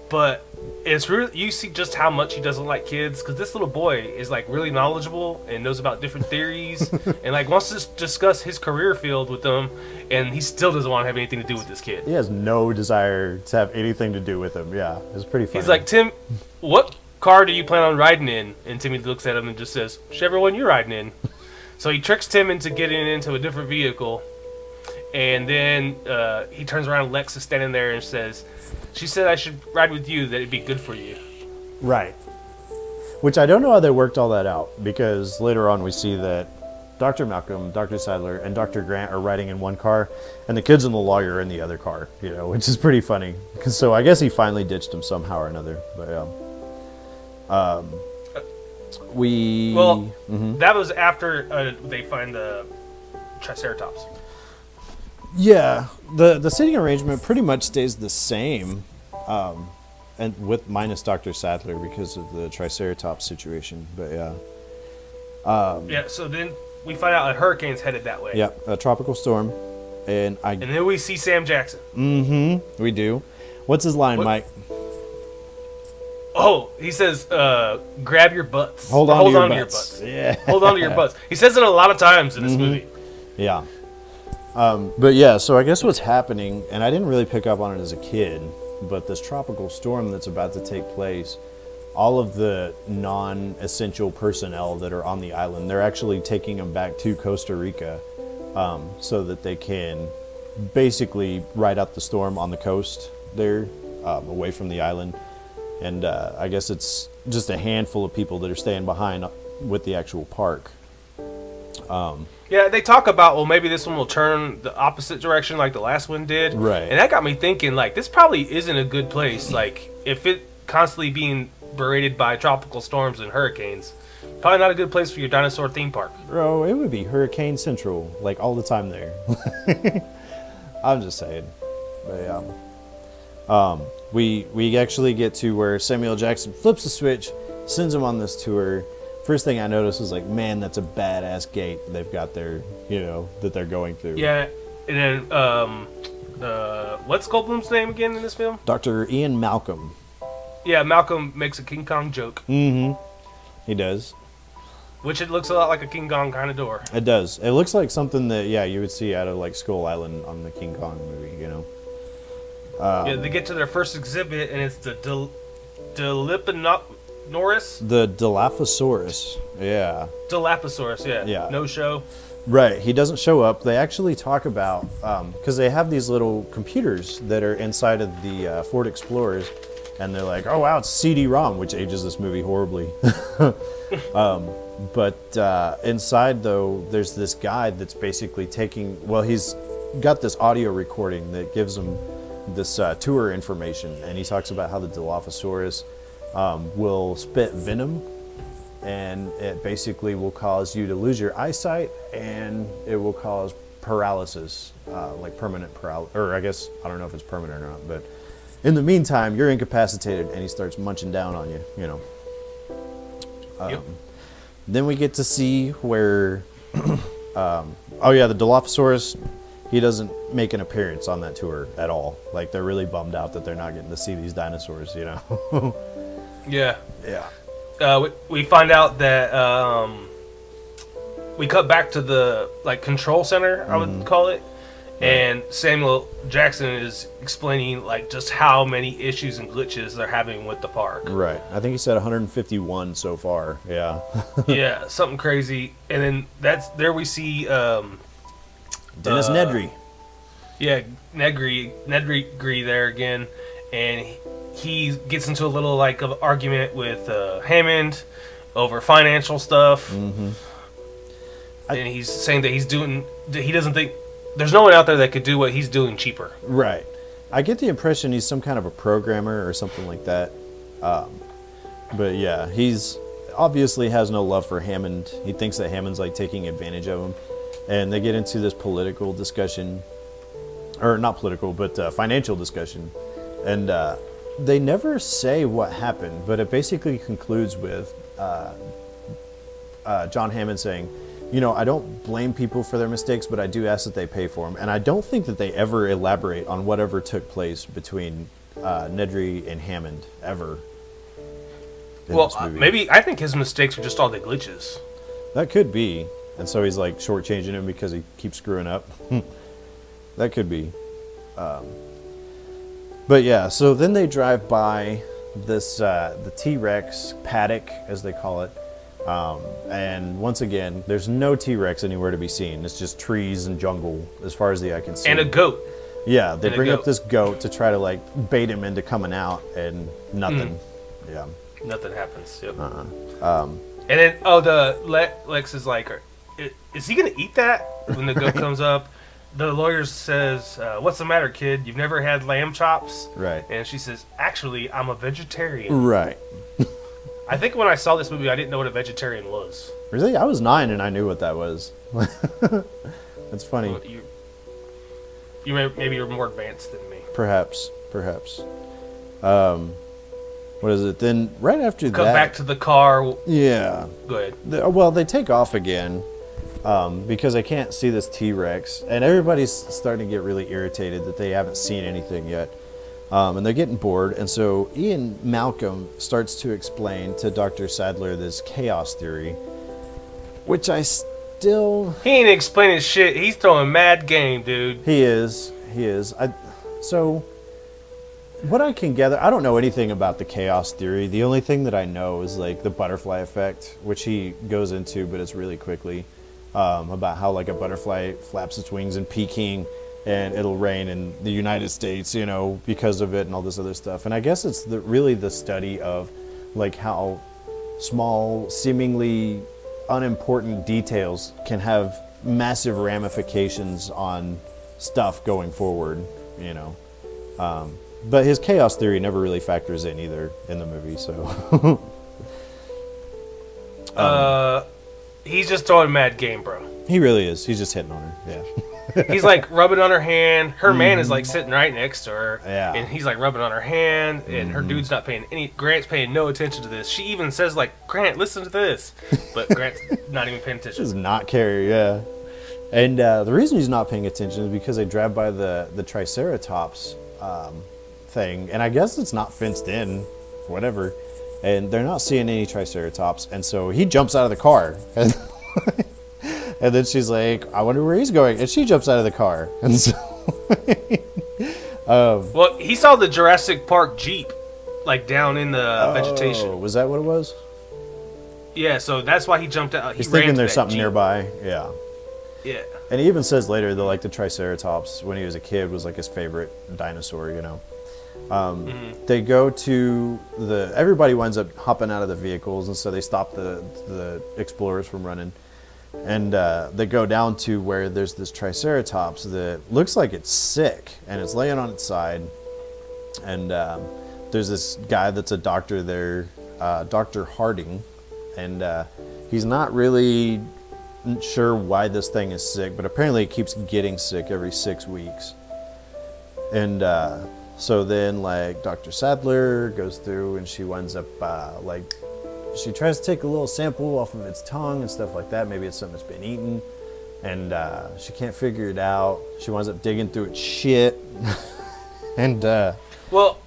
But it's really, you see just how much he doesn't like kids, because this little boy is like really knowledgeable and knows about different theories and like wants to discuss his career field with them, and he still doesn't want to have anything to do with this kid. He has no desire to have anything to do with him. Yeah, it's pretty funny. He's like, Tim, what car do you plan on riding in? And Timmy looks at him and just says, whichever one you're riding in. So he tricks Tim into getting into a different vehicle, and then he turns around and Lex is standing there and says, she said I should ride with you, that it'd be good for you. Right. Which I don't know how they worked all that out, because later on we see that Dr. Malcolm, Dr. Sadler, and Dr. Grant are riding in one car, and the kids and the lawyer are in the other car, you know, which is pretty funny. So I guess he finally ditched him somehow or another. But yeah. That was after they find the Triceratops. Yeah, the sitting arrangement pretty much stays the same, and with minus Dr. Sadler because of the Triceratops situation. But yeah. Yeah. So then we find out a hurricane's headed that way. Yeah, a tropical storm, and then we see Sam Jackson. Mm-hmm. We do. What's his line, Mike? Oh, he says, "Grab your butts." Hold on to your butts. Yeah. Hold on to your butts. He says it a lot of times in this movie. Yeah. But yeah, so I guess what's happening, and I didn't really pick up on it as a kid, but this tropical storm that's about to take place, all of the non-essential personnel that are on the island, they're actually taking them back to Costa Rica, so that they can basically ride out the storm on the coast there, away from the island. And I guess it's just a handful of people that are staying behind with the actual park. Yeah, they talk about, well, maybe this one will turn the opposite direction like the last one did. Right. And that got me thinking, like, this probably isn't a good place. Like, if it constantly being berated by tropical storms and hurricanes, probably not a good place for your dinosaur theme park. Bro, it would be Hurricane Central, like, all the time there. I'm just saying. But yeah. We actually get to where Samuel Jackson flips the switch, sends him on this tour. First thing I noticed was like, man, that's a badass gate they've got there, you know, that they're going through. Yeah, and then what's Goldblum's name again in this film? Dr. Ian Malcolm. Yeah, Malcolm makes a King Kong joke. Mm-hmm. He does. Which it looks a lot like a King Kong kind of door. It does. It looks like something that, yeah, you would see out of like Skull Island on the King Kong movie, you know. Yeah, they get to their first exhibit, and it's the Dilophosaurus. The Dilophosaurus, yeah. Dilophosaurus, yeah. Yeah. No show. Right, he doesn't show up. They actually talk about, because they have these little computers that are inside of the Ford Explorers, and they're like, oh wow, it's CD-ROM, which ages this movie horribly. But inside, though, there's this guy that's basically he's got this audio recording that gives him this tour information, and he talks about how the Dilophosaurus will spit venom, and it basically will cause you to lose your eyesight, and it will cause paralysis, like permanent paralysis, or I guess, I don't know if it's permanent or not, but in the meantime, you're incapacitated, and he starts munching down on you, you know. Yep. Then we get to see where, the Dilophosaurus, he doesn't make an appearance on that tour at all. Like, they're really bummed out that they're not getting to see these dinosaurs, you know. Yeah. Yeah. We find out that we cut back to the control center, I would call it, and Samuel Jackson is explaining just how many issues and glitches they're having with the park. Right. I think he said 151 so far. Yeah. Yeah, something crazy. And then there we see Dennis Nedry. Yeah, Nedry there again, and he gets into a little of argument with Hammond over financial stuff. Mm-hmm. And he's saying that he doesn't think there's no one out there that could do what he's doing cheaper. Right. I get the impression he's some kind of a programmer or something like that. But yeah, he's obviously has no love for Hammond. He thinks that Hammond's like taking advantage of him. And they get into this political discussion, or not political, but financial discussion. And they never say what happened, but it basically concludes with John Hammond saying, I don't blame people for their mistakes, but I do ask that they pay for them. And I don't think that they ever elaborate on whatever took place between Nedry and Hammond ever. Well, maybe I think his mistakes are just all the glitches. That could be. And so he's like shortchanging him because he keeps screwing up. That could be. But yeah, so then they drive by this the T-Rex paddock, as they call it. And once again, there's no T-Rex anywhere to be seen. It's just trees and jungle as far as the eye can see. And a goat. Yeah, they bring up this goat to try to like bait him into coming out, and nothing. Yeah. Nothing happens. Yep. And then, Lex is like, is he going to eat that? When the goat comes up, the lawyer says, what's the matter, kid? You've never had lamb chops? Right. And she says, actually, I'm a vegetarian. Right. I think when I saw this movie, I didn't know what a vegetarian was. Really? I was 9 and I knew what that was. That's funny. Well, maybe you're more advanced than me. Perhaps. What is it? Then right after that... Go back to the car. Yeah. Go ahead. Well, they take off again because they can't see this T-Rex. And everybody's starting to get really irritated that they haven't seen anything yet. And they're getting bored. And so Ian Malcolm starts to explain to Dr. Sadler this chaos theory, which I still... He ain't explaining shit. He's throwing mad game, dude. He is. So... What I can gather, I don't know anything about the chaos theory. The only thing that I know is like the butterfly effect, which he goes into, but it's really quickly, about how like a butterfly flaps its wings in Peking and it'll rain in the United States, because of it and all this other stuff. And I guess it's really the study of like how small, seemingly unimportant details can have massive ramifications on stuff going forward, But his chaos theory never really factors in either in the movie, so. He's just throwing mad game, bro. He really is. He's just hitting on her, yeah. He's like rubbing on her hand. Her man is like sitting right next to her. Yeah. And he's like rubbing on her hand, and her dude's not paying Grant's paying no attention to this. She even says like, Grant, listen to this. But Grant's not even paying attention. Does not care, yeah. And the reason he's not paying attention is because they drive by the Triceratops thing, and I guess it's not fenced in, whatever, and they're not seeing any Triceratops, and so he jumps out of the car, and then she's like, I wonder where he's going, and she jumps out of the car, and so well, he saw the Jurassic Park Jeep like down in the vegetation. Was that what it was? Yeah, so that's why he jumped out. He's thinking there's something Jeep nearby. Yeah. And he even says later that like the Triceratops when he was a kid was like his favorite dinosaur, They go to everybody winds up hopping out of the vehicles, and so they stop the explorers from running, and they go down to where there's this Triceratops that looks like it's sick, and it's laying on its side, and there's this guy that's a doctor there, Dr. Harding, and he's not really sure why this thing is sick, but apparently it keeps getting sick every 6 weeks, and so then, like, Dr. Sadler goes through and she winds up, she tries to take a little sample off of its tongue and stuff like that. Maybe it's something that's been eaten. And she can't figure it out. She winds up digging through its shit. And, well,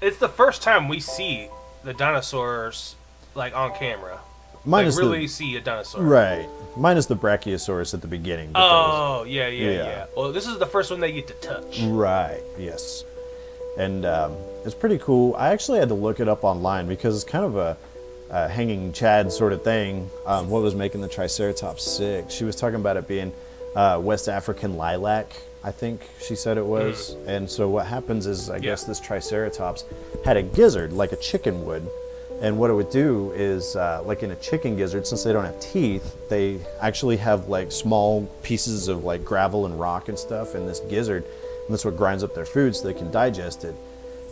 it's the first time we see the dinosaurs, like, on camera. Minus really see a dinosaur. Right. Minus the Brachiosaurus at the beginning. Oh, yeah. Well, this is the first one they get to touch. Right, yes. And it's pretty cool. I actually had to look it up online because it's kind of a hanging Chad sort of thing. What was making the Triceratops sick? She was talking about it being West African lilac, I think she said it was. And so what happens is, I guess this Triceratops had a gizzard like a chicken would. And what it would do is, like in a chicken gizzard, since they don't have teeth, they actually have like small pieces of like gravel and rock and stuff in this gizzard, and that's what grinds up their food so they can digest it.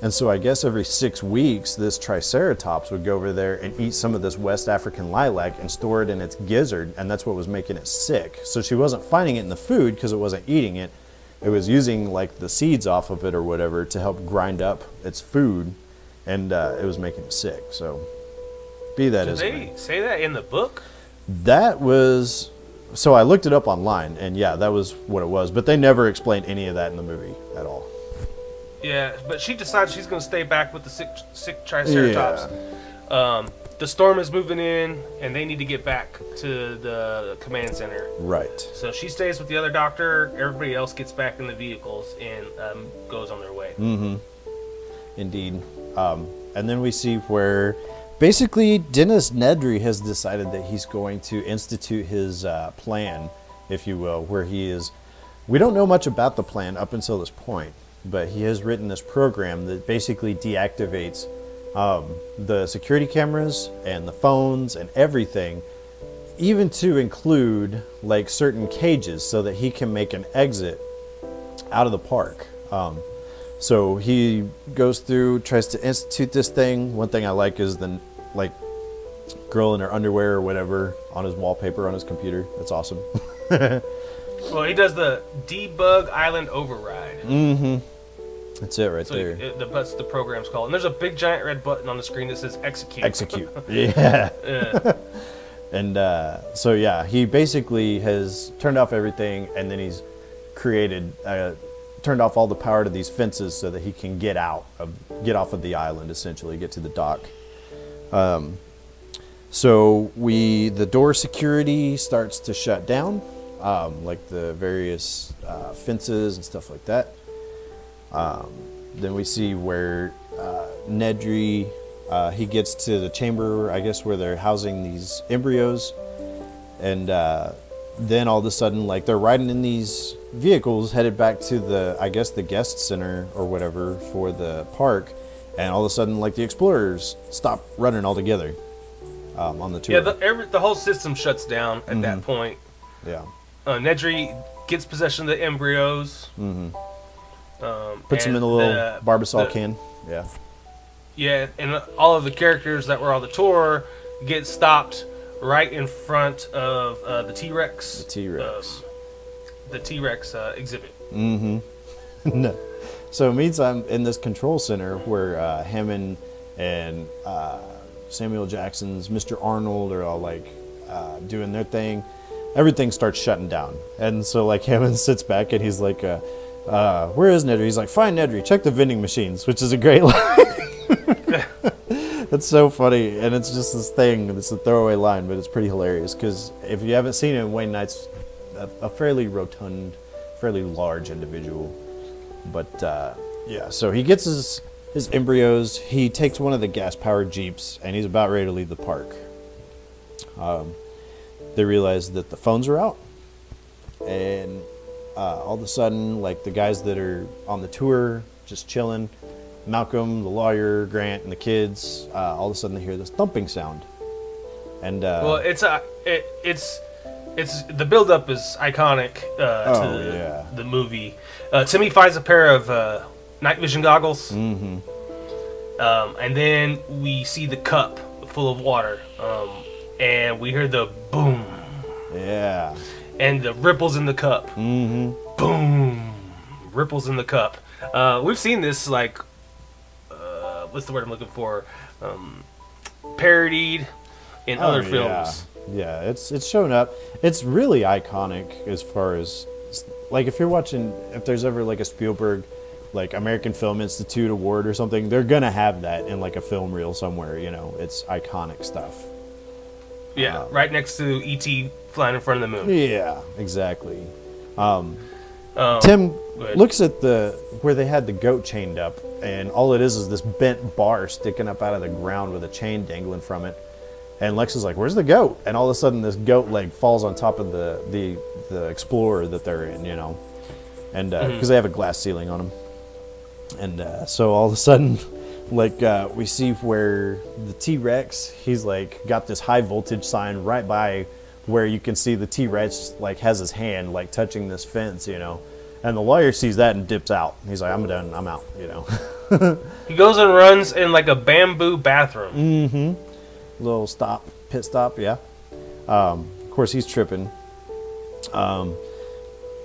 And so I guess every 6 weeks, this Triceratops would go over there and eat some of this West African lilac and store it in its gizzard, and that's what was making it sick. So she wasn't finding it in the food because it wasn't eating it. It was using like the seeds off of it or whatever to help grind up its food, and it was making it sick. So be that as it may. Did they say that in the book? That was... So I looked it up online, and yeah, that was what it was. But they never explained any of that in the movie at all. Yeah, but she decides she's going to stay back with the sick Triceratops. Yeah. The storm is moving in, and they need to get back to the command center. Right. So she stays with the other doctor. Everybody else gets back in the vehicles and goes on their way. Mm-hmm. Indeed. And then we see where basically Dennis Nedry has decided that he's going to institute his plan, if you will, where he is... We don't know much about the plan up until this point, but he has written this program that basically deactivates the security cameras and the phones and everything, even to include like certain cages so that he can make an exit out of the park. So he goes through, tries to institute this thing. One thing I like is the like girl in her underwear or whatever on his wallpaper on his computer. That's awesome. Well, he does the Debug Island Override. Mm-hmm. That's it right there. That's the program's called. And there's a big giant red button on the screen that says execute. Execute. Yeah. Yeah. And so yeah, he basically has turned off everything, and then he's created, turned off all the power to these fences so that he can get off of the island, essentially, get to the dock. So the door security starts to shut down, like the various fences and stuff like that. Then we see where Nedry, he gets to the chamber, I guess, where they're housing these embryos. And then all of a sudden, like, they're riding in these vehicles headed back to the guest center or whatever for the park. And all of a sudden, like, the explorers stop running altogether on the tour. Yeah, the whole system shuts down at that point. Yeah. Nedry gets possession of the embryos. Mm-hmm. Puts them in a little Barbasol can. Yeah. Yeah, and all of the characters that were on the tour get stopped right in front of the T-Rex. The T-Rex. The T-Rex exhibit. Mm-hmm. No. So meantime, in this control center where Hammond and Samuel Jackson's Mr. Arnold are all like doing their thing, everything starts shutting down. And so like Hammond sits back and he's like, where is Nedry? He's like, find Nedry, check the vending machines, which is a great line. It's so funny, and it's just this thing, it's a throwaway line, but it's pretty hilarious, because if you haven't seen it, Wayne Knight's a fairly rotund, fairly large individual. But yeah, so he gets his embryos, he takes one of the gas-powered Jeeps, and he's about ready to leave the park. They realize that the phones are out, and all of a sudden, like, the guys that are on the tour, just chilling, Malcolm, the lawyer, Grant, and the kids, all of a sudden they hear this thumping sound. And well, it's the build-up is iconic to the movie. Timmy finds a pair of night vision goggles, and then we see the cup full of water, and we hear the boom. Yeah. And the ripples in the cup. Mm-hmm. Boom. Ripples in the cup. We've seen this, like, what's the word I'm looking for? Parodied in other films. Yeah, it's shown up. It's really iconic as far as, like, if there's ever like a Spielberg, like, American Film Institute award or something, they're gonna have that in like a film reel somewhere. You know, it's iconic stuff. Yeah, right next to E.T. flying in front of the moon. Yeah, exactly. Tim looks at where they had the goat chained up, and all it is this bent bar sticking up out of the ground with a chain dangling from it. And Lex is like, "Where's the goat?" And all of a sudden, this goat leg falls on top of the Explorer that they're in, you know, and because they have a glass ceiling on them. And so all of a sudden, like we see where the T-Rex, he's like got this high voltage sign right by where you can see the T-Rex like has his hand like touching this fence, you know. And the lawyer sees that and dips out. He's like, I'm done, I'm out, you know. He goes and runs in like a bamboo bathroom. Mm-hmm. Little pit stop, yeah. Of course, he's tripping.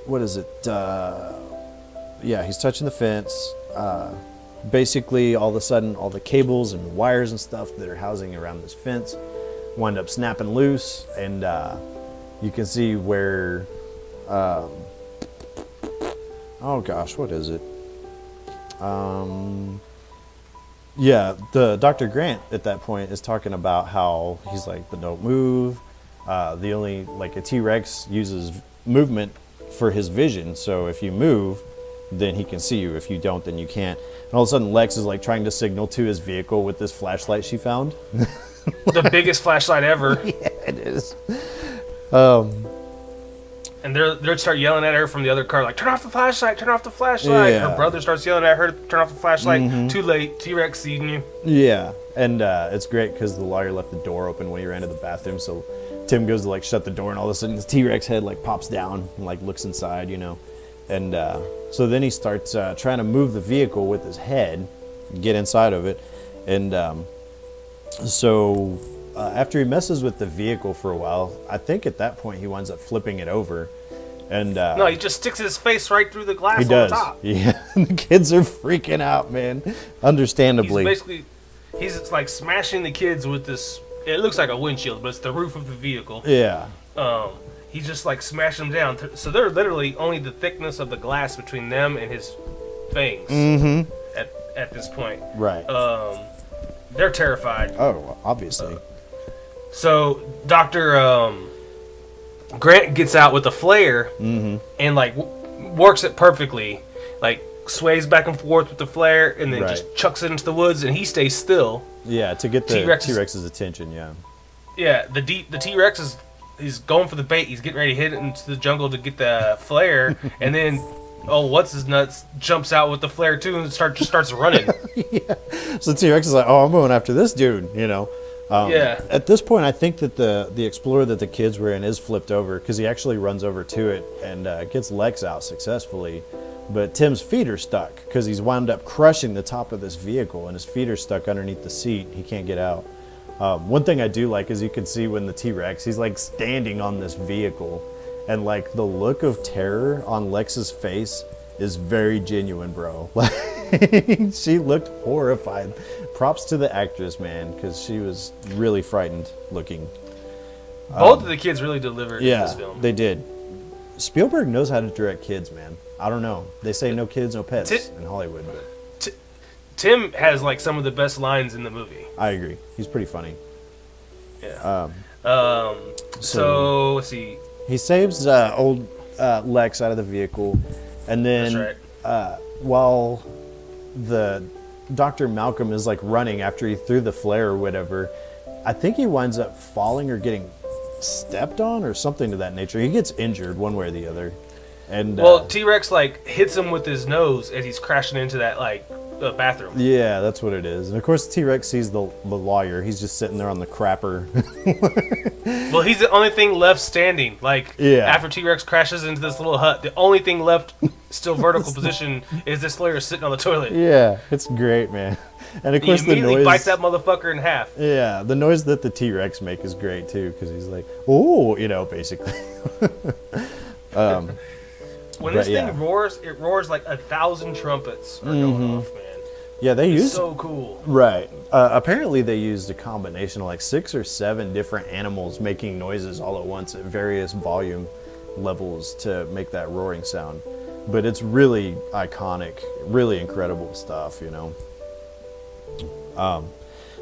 What is it? Yeah, he's touching the fence. Basically, all of a sudden, all the cables and wires and stuff that are housing around this fence wind up snapping loose, and you can see where. Oh gosh, what is it? Yeah, the Dr. Grant at that point is talking about how he's like, but don't move. The only, like, a T-Rex uses movement for his vision, so if you move, then he can see you. If you don't, then you can't. And all of a sudden, Lex is like trying to signal to his vehicle with this flashlight she found. The biggest flashlight ever. Yeah, it is. And they're start yelling at her from the other car, like, turn off the flashlight, turn off the flashlight. Yeah. Her brother starts yelling at her, turn off the flashlight. Too late, T-Rex seen you. Yeah, and it's great because the lawyer left the door open when he ran to the bathroom, so Tim goes to like shut the door, and all of a sudden his T-Rex head like pops down and like looks inside, you know. And so then he starts trying to move the vehicle with his head, get inside of it. And so after he messes with the vehicle for a while, I think at that point he winds up flipping it over. And no, he just sticks his face right through the glass he on does. the top. Yeah, the kids are freaking out, man. Understandably. He's like smashing the kids with this. It looks like a windshield, but it's the roof of the vehicle. Yeah. He's just like smashing them down. So they're literally only the thickness of the glass between them and his fangs. Mm-hmm. At this point. Right. They're terrified. Oh, obviously. So Dr. Grant gets out with a flare and like works it perfectly. Like sways back and forth with the flare and then just chucks it into the woods, and he stays still. Yeah, to get the T-Rex's attention, yeah. Yeah, the T-Rex he's going for the bait. He's getting ready to hit it into the jungle to get the flare, and then what's his nuts jumps out with the flare too and starts running. Yeah. So the T-Rex is like, I'm going after this dude, you know. Yeah. At this point, I think that the Explorer that the kids were in is flipped over because he actually runs over to it and gets Lex out successfully. But Tim's feet are stuck because he's wound up crushing the top of this vehicle, and his feet are stuck underneath the seat. He can't get out. One thing I do like is you can see when the T-Rex, he's like standing on this vehicle, and like the look of terror on Lex's face is very genuine, bro. She looked horrified. Props to the actress, man, because she was really frightened looking. Both of the kids really delivered in this film. They did. Spielberg knows how to direct kids, man. I don't know. They say no kids, no pets in Hollywood. But Tim has like some of the best lines in the movie. I agree. He's pretty funny. Yeah. So let's see. He saves old Lex out of the vehicle, and then That's right. While the Dr. Malcolm is like running after he threw the flare or whatever, I think he winds up falling or getting stepped on or something to that nature. He gets injured one way or the other. And T-Rex like hits him with his nose as he's crashing into that like bathroom. Yeah, that's what it is. And of course T-Rex sees the lawyer. He's just sitting there on the crapper. Well, he's the only thing left standing. Like after T-Rex crashes into this little hut, the only thing left still vertical position is this lawyer sitting on the toilet. Yeah, it's great, man. And of course he the immediately noise bites that motherfucker in half. Yeah, the noise that the T-Rex make is great too, because he's like, oh, you know, basically. When this thing roars, it roars like 1,000 trumpets are going off, man. Yeah, It's so cool. Right. Apparently they used a combination of like 6 or 7 different animals making noises all at once at various volume levels to make that roaring sound. But it's really iconic, really incredible stuff, you know.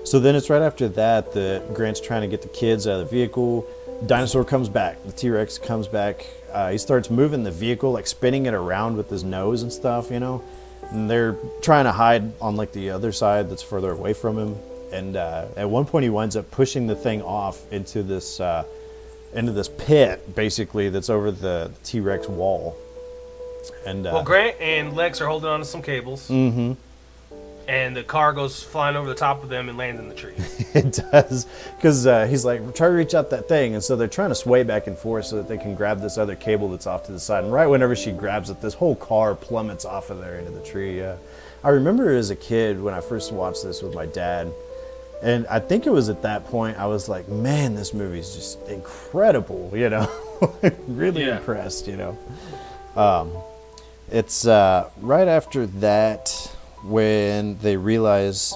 So then it's right after that that Grant's trying to get the kids out of the vehicle. Dinosaur comes back. The T-Rex comes back. He starts moving the vehicle, like spinning it around with his nose and stuff, you know. And they're trying to hide on like the other side that's further away from him. And at one point he winds up pushing the thing off into this pit, basically, that's over the T-Rex wall. And Grant and Lex are holding on to some cables. Mm-hmm. and the car goes flying over the top of them and lands in the tree. It does, because he's like, try to reach out that thing, and so they're trying to sway back and forth so that they can grab this other cable that's off to the side. And right whenever she grabs it, this whole car plummets off of there into the tree. I remember as a kid when I first watched this with my dad, and I think it was at that point I was like, man, this movie's just incredible, you know, really impressed, you know. It's right after that when they realize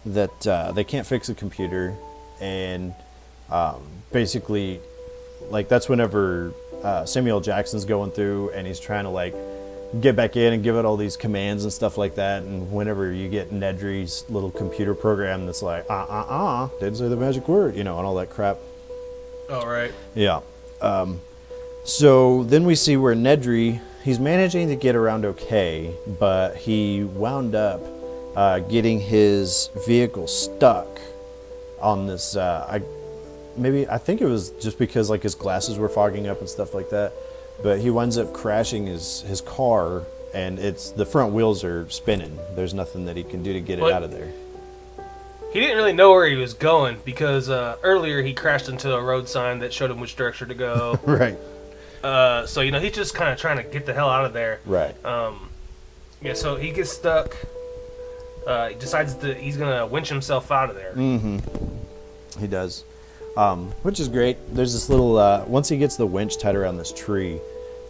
that they can't fix a computer, and basically, like, that's whenever Samuel Jackson's going through and he's trying to like get back in and give it all these commands and stuff like that. And whenever you get Nedry's little computer program that's like didn't say the magic word, you know, and all that crap. All right. Yeah. So then we see where Nedry, he's managing to get around okay, but he wound up getting his vehicle stuck on this. I think it was just because like his glasses were fogging up and stuff like that. But he winds up crashing his car, and the front wheels are spinning. There's nothing that he can do to get it out of there. He didn't really know where he was going because earlier he crashed into a road sign that showed him which direction to go. Right. So, you know, he's just kind of trying to get the hell out of there. Right. Yeah, so he gets stuck. He decides that he's going to winch himself out of there. Mm-hmm. He does. Which is great. There's this little, once he gets the winch tied around this tree,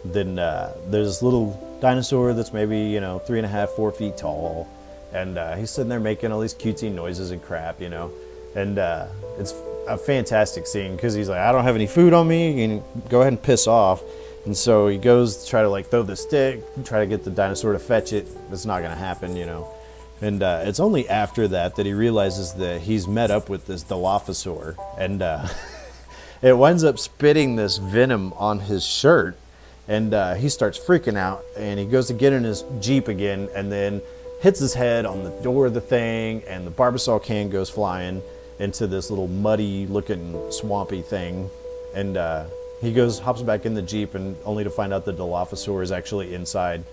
then there's this little dinosaur that's maybe, you know, 3.5, 4 feet tall. And he's sitting there making all these cutesy noises and crap, you know. And it's a fantastic scene because he's like, I don't have any food on me, and go ahead and piss off. And so he goes to try to like throw the stick, try to get the dinosaur to fetch it. It's not going to happen, you know. And it's only after that he realizes that he's met up with this Dilophosaur, and it winds up spitting this venom on his shirt, and he starts freaking out, and he goes to get in his Jeep again, and then hits his head on the door of the thing, and the Barbasol can goes flying into this little muddy looking swampy thing, and he hops back in the Jeep, and only to find out the Dilophosaur is actually inside,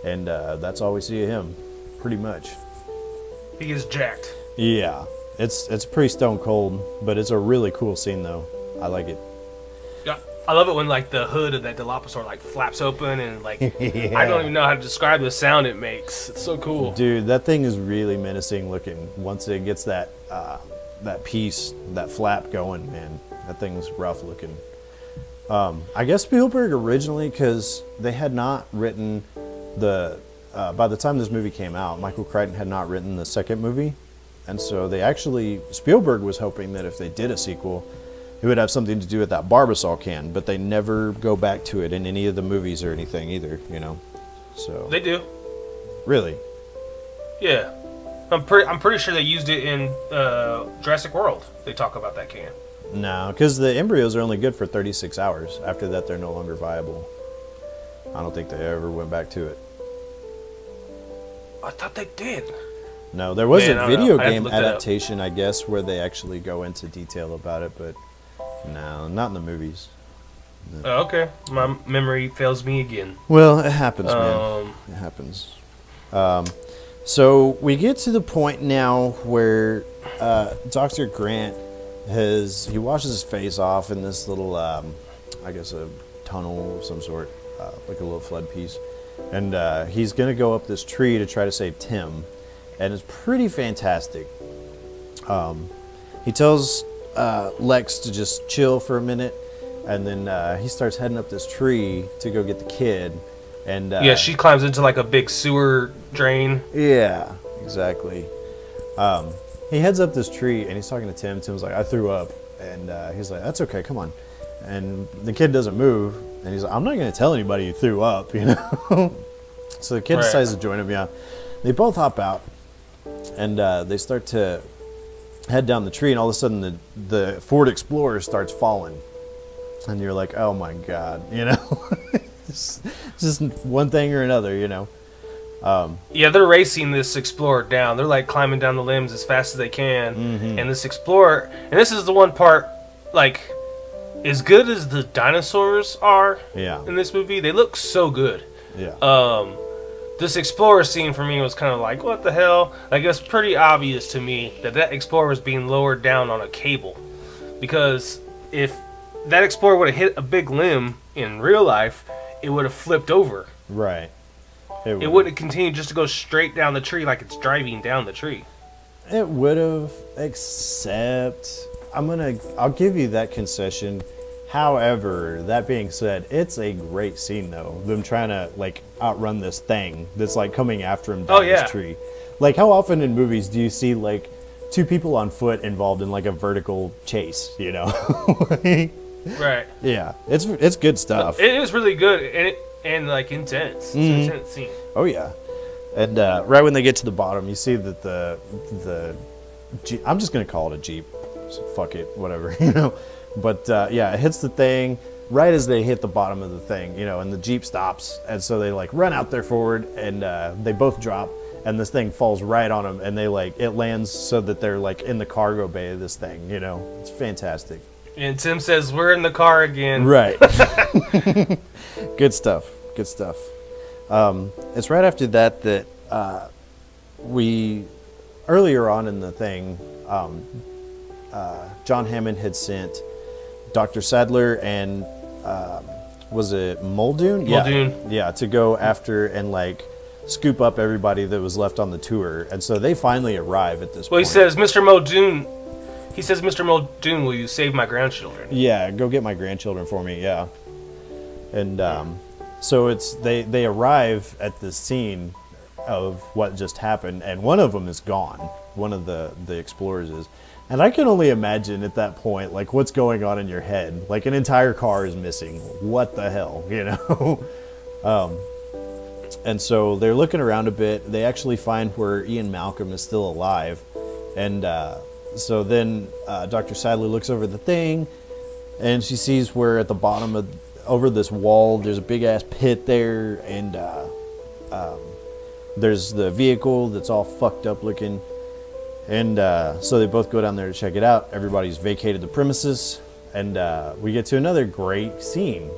and that's all we see of him, pretty much. He gets jacked. Yeah, it's pretty stone cold, but it's a really cool scene though. I like it. Yeah, I love it when like the hood of that Dilophosaur like flaps open and like Yeah. I don't even know how to describe the sound it makes. It's so cool. Dude, that thing is really menacing looking. Once it gets that piece, that flap going, man, that thing's rough looking. I guess Spielberg originally, because they had not written by the time this movie came out, Michael Crichton had not written the second movie. And so Spielberg was hoping that if they did a sequel, it would have something to do with that Barbasol can, but they never go back to it in any of the movies or anything either, you know. So They do. Really? Yeah. I'm pretty sure they used it in Jurassic World. They talk about that can. No, because the embryos are only good for 36 hours. After that, they're no longer viable. I don't think they ever went back to it. I thought they did. No, there was a video game look that up. adaptation, I guess, where they actually go into detail about it, but no, not in the movies. No. Oh, okay. My memory fails me again. Well, it happens, man. It happens. So we get to the point now where Dr. Grant he washes his face off in this little, I guess a tunnel of some sort, like a little flood piece. And he's going to go up this tree to try to save Tim. And it's pretty fantastic. He tells Lex to just chill for a minute. And then he starts heading up this tree to go get the kid. And yeah, she climbs into like a big sewer drain. Yeah, exactly. He heads up this tree and he's talking to Tim. Tim's like, I threw up. And he's like, that's okay, come on. And the kid doesn't move. And he's like, I'm not going to tell anybody you threw up, you know? So the kid decides to join him, yeah. They both hop out. And they start to head down the tree. And all of a sudden, the Ford Explorer starts falling. And you're like, oh my God, you know? Just one thing or another, you know? Yeah, they're racing this Explorer down. They're like climbing down the limbs as fast as they can. Mm-hmm. And this Explorer, and this is the one part, like, as good as the dinosaurs are in this movie, they look so good. Yeah. this explorer scene for me was kind of like, what the hell? Like, it was pretty obvious to me that explorer was being lowered down on a cable, because if that explorer would have hit a big limb in real life, it would have flipped over. Right. It wouldn't continue just to go straight down the tree like it's driving down the tree. It would have, except I'll give you that concession. However, that being said, it's a great scene though. Them trying to like outrun this thing that's like coming after him down this tree. Like, how often in movies do you see like two people on foot involved in like a vertical chase, you know? Right. Yeah. It's good stuff. It is really good and like intense. It's an intense scene. Oh yeah. And right when they get to the bottom, you see that the Jeep, I'm just gonna call it a Jeep. So fuck it, whatever, you know. But yeah, it hits the thing right as they hit the bottom of the thing, you know, and the Jeep stops, and so they like run out there forward, and they both drop, and this thing falls right on them, and they like it lands so that they're like in the cargo bay of this thing, you know. It's fantastic. And Tim says, "We're in the car again." Right. Good stuff. Good stuff. It's right after that we earlier on in the thing, John Hammond had sent Dr. Sadler and was it Muldoon? Muldoon. Yeah, to go after and like scoop up everybody that was left on the tour, and so they finally arrive at this point. Well, he says, Mr. Muldoon. He says, Mr. Muldoon, will you save my grandchildren? Yeah, go get my grandchildren for me. Yeah, and so it's they arrive at this scene of what just happened, and one of them is gone. One of the explorers is. And I can only imagine at that point, like, what's going on in your head. Like, an entire car is missing. What the hell, you know? And so they're looking around a bit. They actually find where Ian Malcolm is still alive. And so then Dr. Sadler looks over the thing, and she sees where at the bottom of, over this wall, there's a big-ass pit there, and there's the vehicle that's all fucked up looking. And so they both go down there to check it out. Everybody's vacated the premises, and we get to another great scene.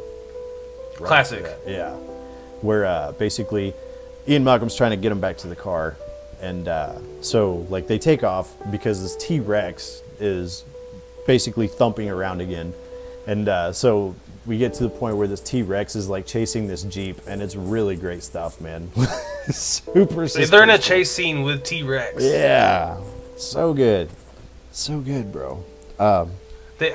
Classic. Yeah. Where basically Ian Malcolm's trying to get him back to the car. And so like they take off because this T-Rex is basically thumping around again. And so we get to the point where this T-Rex is like chasing this Jeep, and it's really great stuff, man. Super suspenseful. They're in a chase scene with T-Rex. Yeah. So good. So good, bro. They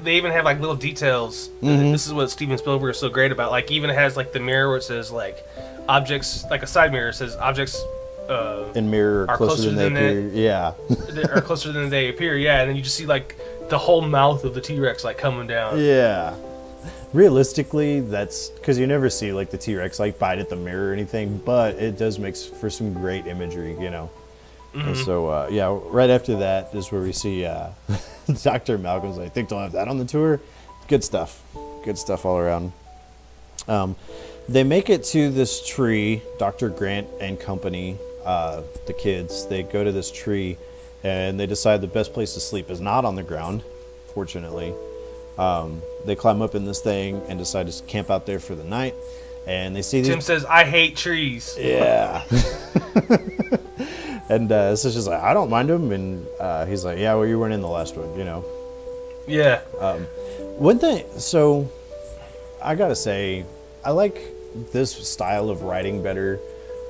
even have like little details. This is what Steven Spielberg is so great about. Like, even has like the mirror where it says like objects, like a side mirror says objects in mirror are closer than they appear. Yeah. Are closer than they appear. Yeah, and then you just see like the whole mouth of the T-Rex like coming down. Yeah. Realistically, that's because you never see like the T-Rex like bite at the mirror or anything, but it does make for some great imagery, you know. And so yeah, right after that is where we see Dr. Malcolm's like, I think they'll have that on the tour. Good stuff all around. They make it to this tree, Dr. Grant and company, the kids, they go to this tree, and they decide the best place to sleep is not on the ground, fortunately. They climb up in this thing and decide to camp out there for the night. And they see these... Tim says, I hate trees. Yeah. And so she's like, I don't mind them. And he's like, yeah, well, you weren't in the last one, you know. Yeah. One thing, so I gotta say, I like this style of writing better,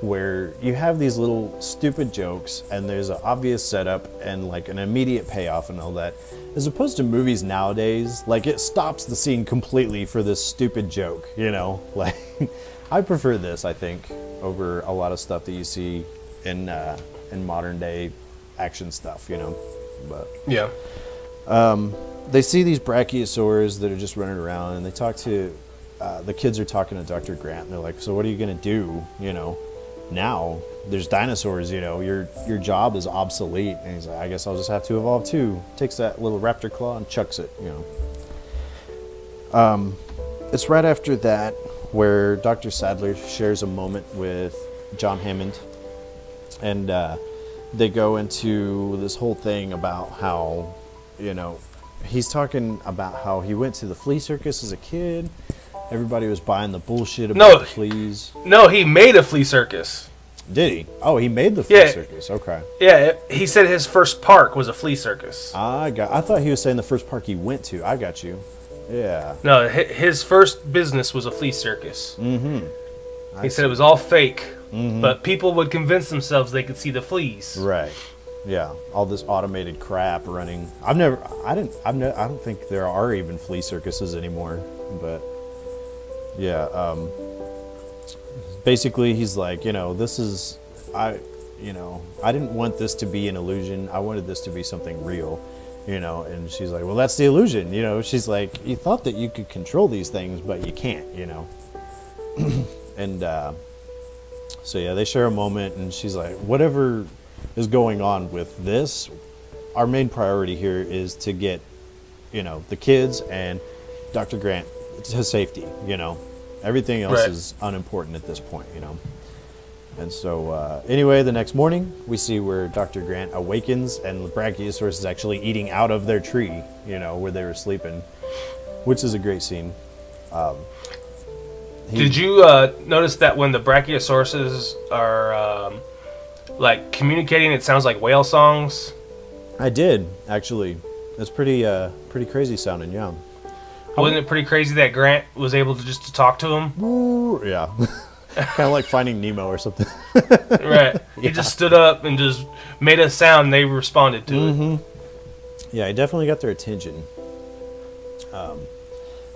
where you have these little stupid jokes and there's an obvious setup and like an immediate payoff and all that, as opposed to movies nowadays, like it stops the scene completely for this stupid joke, you know. Like, I prefer this, I think, over a lot of stuff that you see in modern day action stuff, you know. But yeah, they see these brachiosaurs that are just running around, and they talk to the kids are talking to Dr. Grant, and they're like, so what are you gonna do, you know, now there's dinosaurs, you know, your job is obsolete. And he's like, I guess I'll just have to evolve too. Takes that little raptor claw and chucks it, you know. It's right after that where Dr. Sadler shares a moment with John Hammond, and they go into this whole thing about how, you know, he's talking about how he went to the flea circus as a kid, everybody was buying the bullshit about No. the fleas. No, he made a flea circus. Did he? Oh, he made the flea Yeah. circus. Okay. Yeah, he said his first park was a flea circus. I thought he was saying the first park he went to. I got you. Yeah. No, his first business was a flea circus. Mm-hmm. He said it was all fake, but people would convince themselves they could see the fleas. Right. Yeah. All this automated crap running. I don't think there are even flea circuses anymore. But yeah. Basically, he's like, this is I didn't want this to be an illusion. I wanted this to be something real. And she's like, well, that's the illusion. She's like, you thought that you could control these things, but you can't. And so yeah, they share a moment, and she's like, whatever is going on with this, our main priority here is to get, the kids and Dr. Grant to safety. Everything else is unimportant at this point. And so anyway, the next morning we see where Dr. Grant awakens, and the Brachiosaurus is actually eating out of their tree, where they were sleeping, which is a great scene. Did you notice that when the Brachiosauruses are like communicating, it sounds like whale songs? I did, actually. It's pretty crazy sounding, yeah. Wasn't it pretty crazy that Grant was able to just to talk to him? Yeah. Kind of like Finding Nemo or something. Right. He just stood up and just made a sound, and they responded to it. Yeah, he definitely got their attention.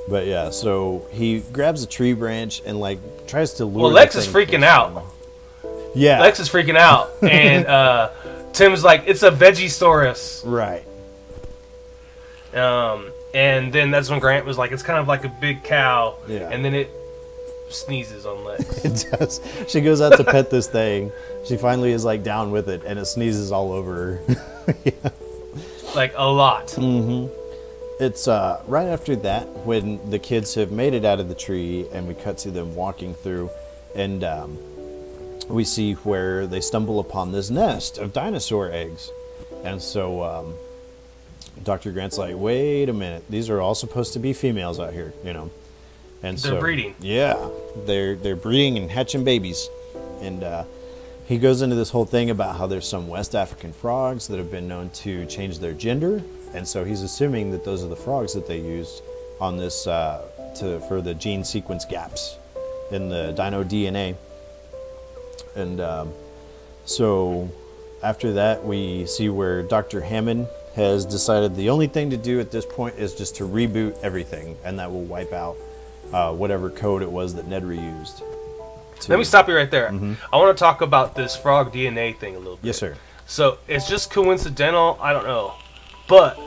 But yeah, so he grabs a tree branch and tries to lure. Well, Lex is freaking out. Yeah, Lex is freaking out, and Tim's like, "It's a Vegisaurus." Right. And then that's when Grant was like, "It's kind of like a big cow." Yeah. And then it sneezes on Lex. It does. She goes out to pet this thing. She finally is down with it, and it sneezes all over her. Yeah. Like a lot. Mm-hmm. It's right after that when the kids have made it out of the tree, and we cut to them walking through, and we see where they stumble upon this nest of dinosaur eggs. And so Dr. Grant's like, wait a minute, these are all supposed to be females out here, And They're breeding. Yeah, they're breeding and hatching babies. And he goes into this whole thing about how there's some West African frogs that have been known to change their gender. And so he's assuming that those are the frogs that they used on this for the gene sequence gaps in the dino DNA. And so after that, we see where Dr. Hammond has decided the only thing to do at this point is just to reboot everything, and that will wipe out whatever code it was that Ned reused. Let me stop you right there. I want to talk about this frog DNA thing a little bit. Yes, sir. So it's just coincidental, I don't know. But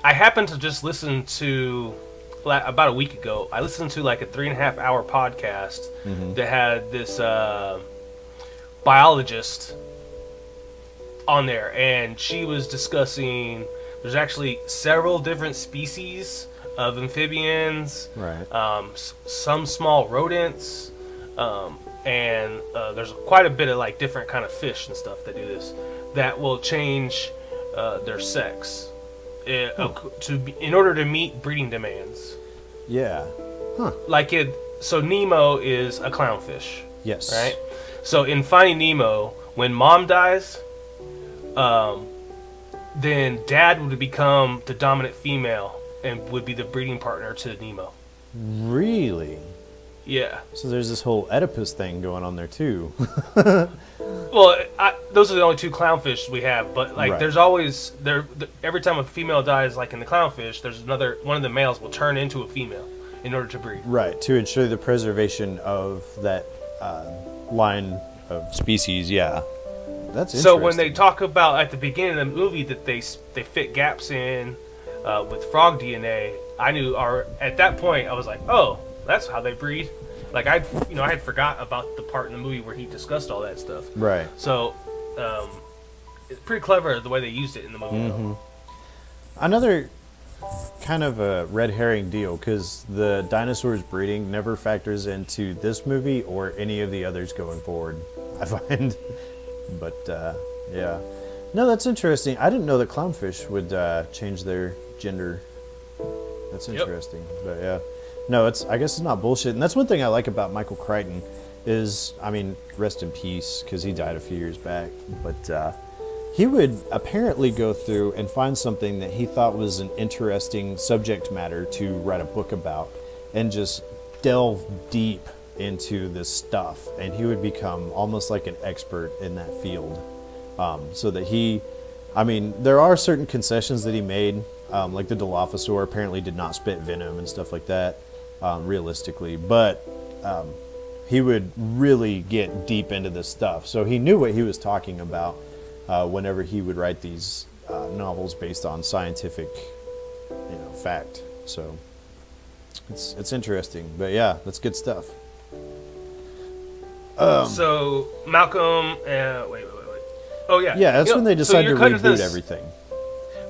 I happened to just listen to, about a week ago, I listened to a 3.5 hour podcast that had this biologist on there. And she was discussing, there's actually several different species of amphibians, Right. some small rodents, and there's quite a bit of different kind of fish and stuff that do this, that will change their sex in order to meet breeding demands. Yeah. Huh. So Nemo is a clownfish, Yes. right? So in Finding Nemo, when mom dies, then dad would become the dominant female and would be the breeding partner to Nemo. Really? Yeah. So there's this whole Oedipus thing going on there too. Well, those are the only two clownfish we have, but Right. there's always every time a female dies, in the clownfish, there's another one of the males will turn into a female in order to breed. Right, to ensure the preservation of that line of species. Yeah, that's interesting. So when they talk about at the beginning of the movie that they fit gaps in with frog DNA, I knew, or at that point I was like, oh, that's how they breed. I had forgot about the part in the movie where he discussed all that stuff. Right. So it's pretty clever the way they used it in the movie. Another kind of a red herring deal, because the dinosaurs breeding never factors into this movie or any of the others going forward, I find. But yeah, no, that's interesting. I didn't know that clownfish would change their gender. That's interesting. But yeah, No, I guess it's not bullshit. And that's one thing I like about Michael Crichton is, I mean, rest in peace, because he died a few years back. But he would apparently go through and find something that he thought was an interesting subject matter to write a book about and just delve deep into this stuff. And he would become almost like an expert in that field. So that there are certain concessions that he made, like the Dilophosaur apparently did not spit venom and stuff like that, realistically. But he would really get deep into this stuff. So he knew what he was talking about whenever he would write these novels based on scientific, fact. So it's interesting. But yeah, that's good stuff. So Malcolm, wait. Oh yeah. Yeah, that's when they decided to reboot everything.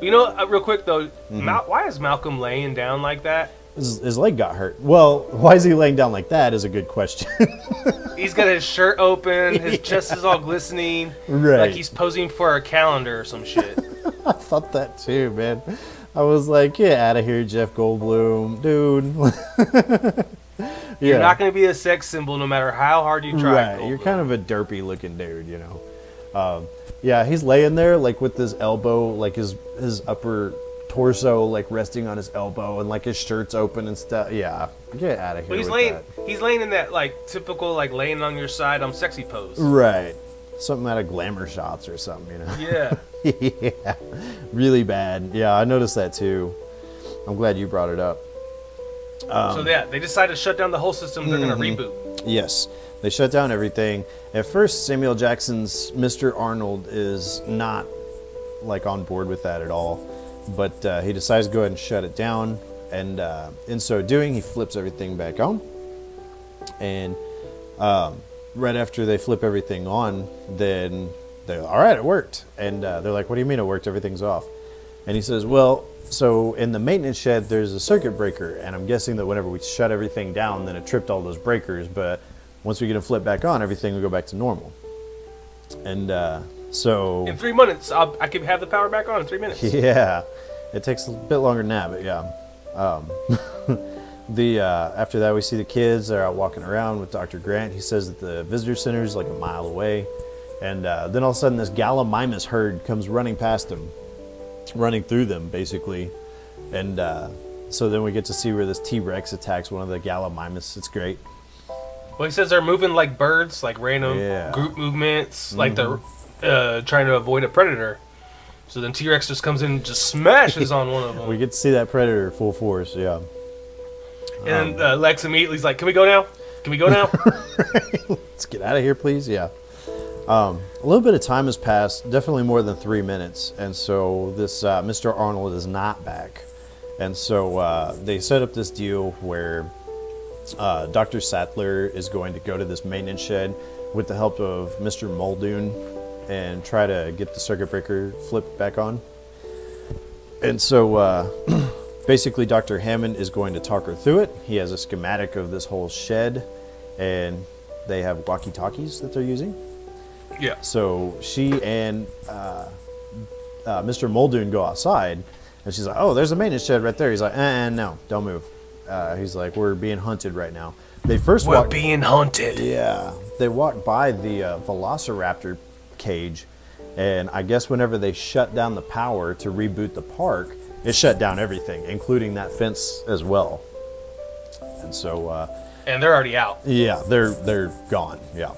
Real quick though, why is Malcolm laying down like that? His leg got hurt. Well, why is he laying down like that is a good question. He's got his shirt open, his chest is all glistening, right? Like he's posing for a calendar or some shit. I thought that too, man. I was like, get out of here, Jeff Goldblum, dude. You're not going to be a sex symbol no matter how hard you try. Right, you're kind of a derpy looking dude, Yeah, he's laying there like with his elbow, like his upper torso like resting on his elbow, and like his shirt's open and stuff. Yeah, get out of here. Well, he's laying in that like typical like laying on your side, I'm sexy pose. Right, something out of Glamour Shots or something, Yeah. Yeah, really bad. Yeah, I noticed that too. I'm glad you brought it up. So yeah, they decided to shut down the whole system. They're going to reboot. Yes, they shut down everything. At first, Samuel Jackson's Mr. Arnold is not like on board with that at all, but he decides to go ahead and shut it down. And in so doing, he flips everything back on. And right after they flip everything on, then they're all right, it worked. And they're like, "What do you mean it worked? Everything's off." And he says, "Well, so in the maintenance shed, there's a circuit breaker, and I'm guessing that whenever we shut everything down, then it tripped all those breakers. But once we get them flipped back on, everything will go back to normal." And so in 3 minutes, I could have the power back on in 3 minutes. Yeah, it takes a bit longer than that, but yeah. After that, we see the kids. They're out walking around with Dr. Grant. He says that the visitor center is like a mile away, and then all of a sudden, this Gallimimus herd comes running past them. Running through them, basically. And so then we get to see where this T-Rex attacks one of the Gallimimus. It's great. Well, he says they're moving like birds, like random group movements, like they're trying to avoid a predator. So then T-Rex just comes in and just smashes on one of them. We get to see that predator full force, yeah. And Lex immediately is like, "Can we go now? Can we go now?" Let's get out of here, please. Yeah. A little bit of time has passed, definitely more than 3 minutes, and so this Mr. Arnold is not back. And so they set up this deal where Dr. Sattler is going to go to this maintenance shed with the help of Mr. Muldoon and try to get the circuit breaker flipped back on. And so basically Dr. Hammond is going to talk her through it. He has a schematic of this whole shed, and they have walkie-talkies that they're using. Yeah. So she and Mr. Muldoon go outside, and she's like, "Oh, there's a maintenance shed right there." He's like, "No, don't move." He's like, "We're being hunted right now." We're being hunted. Yeah. They walk by the Velociraptor cage, and I guess whenever they shut down the power to reboot the park, it shut down everything, including that fence as well. And so. And they're already out. Yeah, they're gone. Yeah.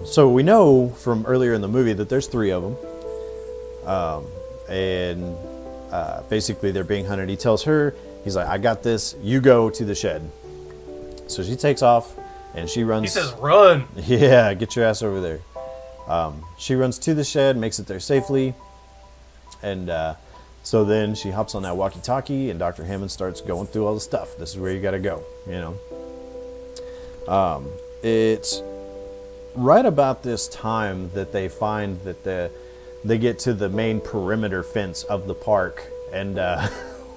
So we know from earlier in the movie that there's 3 of them, and basically they're being hunted. He tells her, he's like, "I got this. You go to the shed." So she takes off, and she runs. He says, "Run!" Yeah, get your ass over there. She runs to the shed, makes it there safely, and so then she hops on that walkie-talkie, and Dr. Hammond starts going through all the stuff. This is where you got to go. It's right about this time that they find that they get to the main perimeter fence of the park, and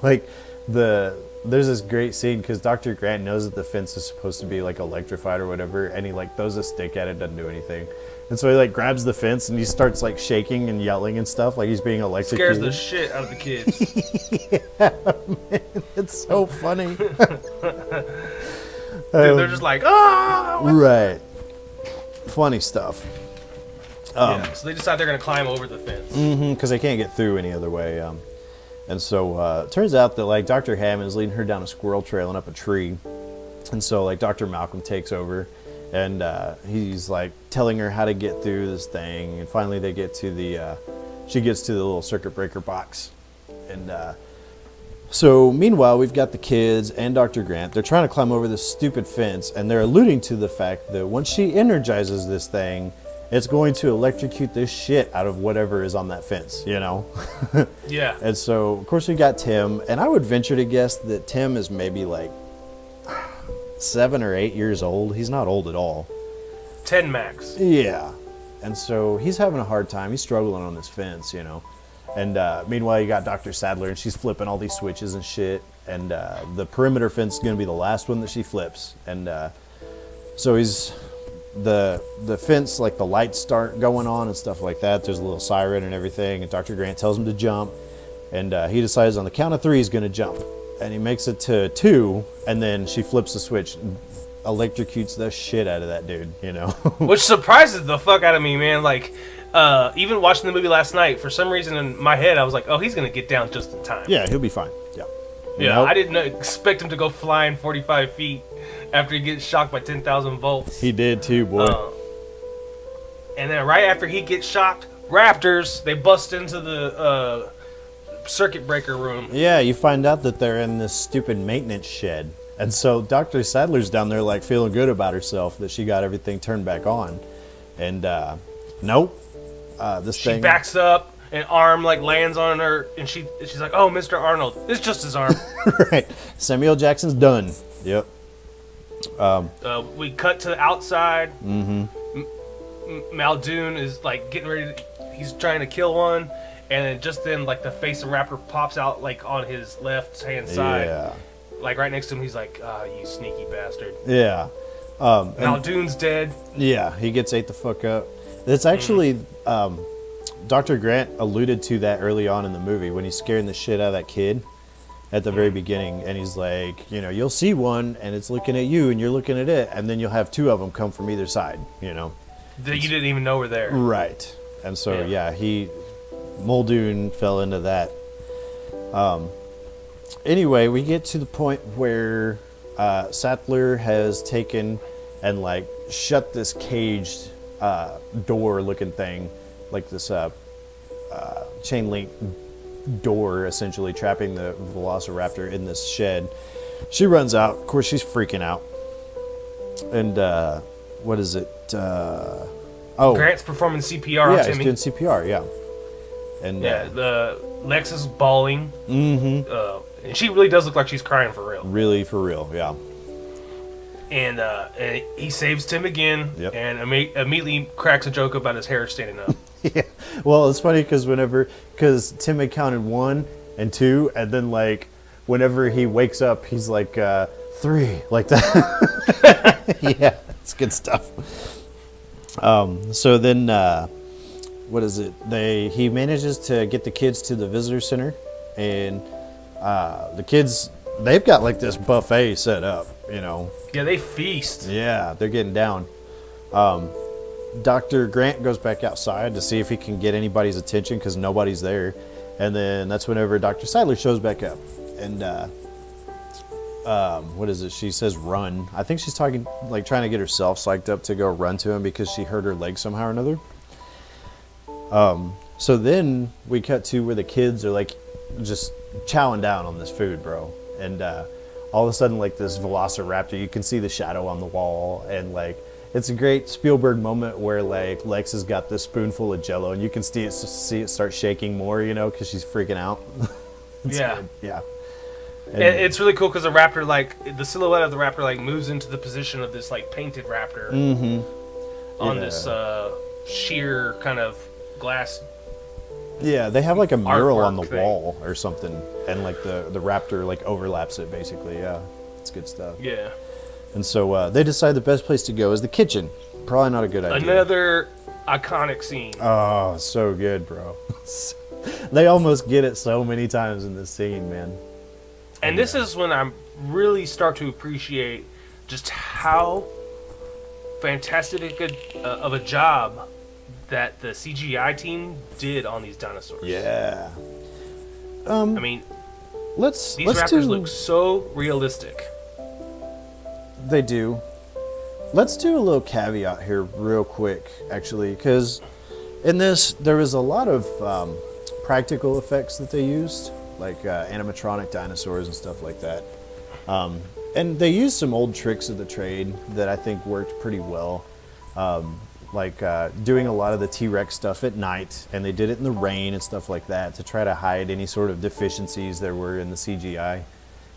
like the there's this great scene because Dr. Grant knows that the fence is supposed to be like electrified or whatever, and he like throws a stick at it, doesn't do anything. And so he like grabs the fence and he starts like shaking and yelling and stuff like he's being electrocuted. Scares the shit out of the kids. Yeah, man, it's so funny. Dude, they're just like, ah! Right. Funny stuff. Yeah, so they decide they're going to climb over the fence. Because they can't get through any other way. And so it turns out that like Dr. Hammond is leading her down a squirrel trail and up a tree. And so like Dr. Malcolm takes over and he's like telling her how to get through this thing. And finally they get to she gets to the little circuit breaker box. And so meanwhile, we've got the kids and Dr. Grant. They're trying to climb over this stupid fence, and they're alluding to the fact that once she energizes this thing, it's going to electrocute the shit out of whatever is on that fence, you know? Yeah. And so, of course, we got Tim, and I would venture to guess that Tim is maybe like 7 or 8 years old. He's not old at all. 10 max. Yeah. And so he's having a hard time. He's struggling on this fence, you know? And meanwhile, you got Dr. Sadler, and she's flipping all these switches and shit. And the perimeter fence is going to be the last one that she flips. And so he's the fence, like the lights start going on and stuff like that. There's a little siren and everything. And Dr. Grant tells him to jump. And he decides on the count of 3 he's going to jump. And he makes it to 2. And then she flips the switch and electrocutes the shit out of that dude, you know? Which surprises the fuck out of me, man. Like, even watching the movie last night, for some reason in my head, I was like, oh, he's going to get down just in time. Yeah, he'll be fine. Yeah. Yeah, Nope. I didn't expect him to go flying 45 feet after he gets shocked by 10,000 volts. He did too, boy. And then right after he gets shocked, raptors, they bust into the circuit breaker room. Yeah, you find out that they're in this stupid maintenance shed. And so Dr. Sadler's down there like feeling good about herself that she got everything turned back on. And nope. She backs up, an arm like lands on her, and she's like, "Oh, Mr. Arnold, it's just his arm." Right. Samuel Jackson's done. Yep. We cut to the outside. Mm-hmm. Muldoon is like getting ready to. He's trying to kill one, and then just then, like the face of Raptor pops out like on his left hand side, Yeah. like right next to him. He's like, "You sneaky bastard." Yeah. Muldoon's dead. Yeah, he gets ate the fuck up. It's actually Dr. Grant alluded to that early on in the movie when he's scaring the shit out of that kid at the very beginning, and he's like, you know, you'll see one and it's looking at you and you're looking at it, and then you'll have 2 of them come from either side, you know. That you didn't even know were there. Right. And so Muldoon fell into that. Anyway, we get to the point where Sattler has taken and like shut this caged door looking thing, like this chain link door, essentially trapping the velociraptor in this shed. She runs out. Of course, she's freaking out. And what is it? Grant's performing CPR on Timmy. He's doing CPR. Yeah. And the Lex is bawling. Mm-hmm. And she really does look like she's crying for real. Really for real. Yeah. And he saves Tim again, Yep. and immediately cracks a joke about his hair standing up. Yeah. Well, it's funny because Tim had counted 1 and 2, and then like whenever he wakes up, he's like 3, like that. Yeah, it's good stuff. So then, what is it? He manages to get the kids to the visitor center, and the kids, they've got like this buffet set up, you know. Yeah, they feast. Yeah, they're getting down. Dr. Grant goes back outside to see if he can get anybody's attention because nobody's there. And then that's whenever Dr. Sadler shows back up. And what is it? She says run. I think she's talking, like trying to get herself psyched up to go run to him because she hurt her leg somehow or another. So then we cut to where the kids are like just chowing down on this food, bro. And all of a sudden, like this velociraptor, you can see the shadow on the wall, and like it's a great Spielberg moment where like Lex has got this spoonful of Jello, and you can see it start shaking more, you know, because she's freaking out. Yeah, good. Yeah. And it's really cool because the raptor, like the silhouette of the raptor, like moves into the position of this like painted raptor on this sheer kind of glass Yeah, they have like a mural on the Artwork thing. wall or something, and like the raptor like overlaps it basically. Yeah, it's good stuff. Yeah. And so they decide the best place to go is the kitchen. Probably not a good idea. Another iconic scene. Oh, so good, bro. They almost get it so many times in this scene, man. And this is when I really start to appreciate just how fantastic of a job that the CGI team did on these dinosaurs. Yeah. I mean, Let's these raptors look so realistic. They do. Let's do a little caveat here real quick, actually, because in this, there was a lot of practical effects that they used, like animatronic dinosaurs and stuff like that. And they used some old tricks of the trade that I think worked pretty well, like doing a lot of the T-Rex stuff at night, and they did it in the rain and stuff like that to try to hide any sort of deficiencies there were in the CGI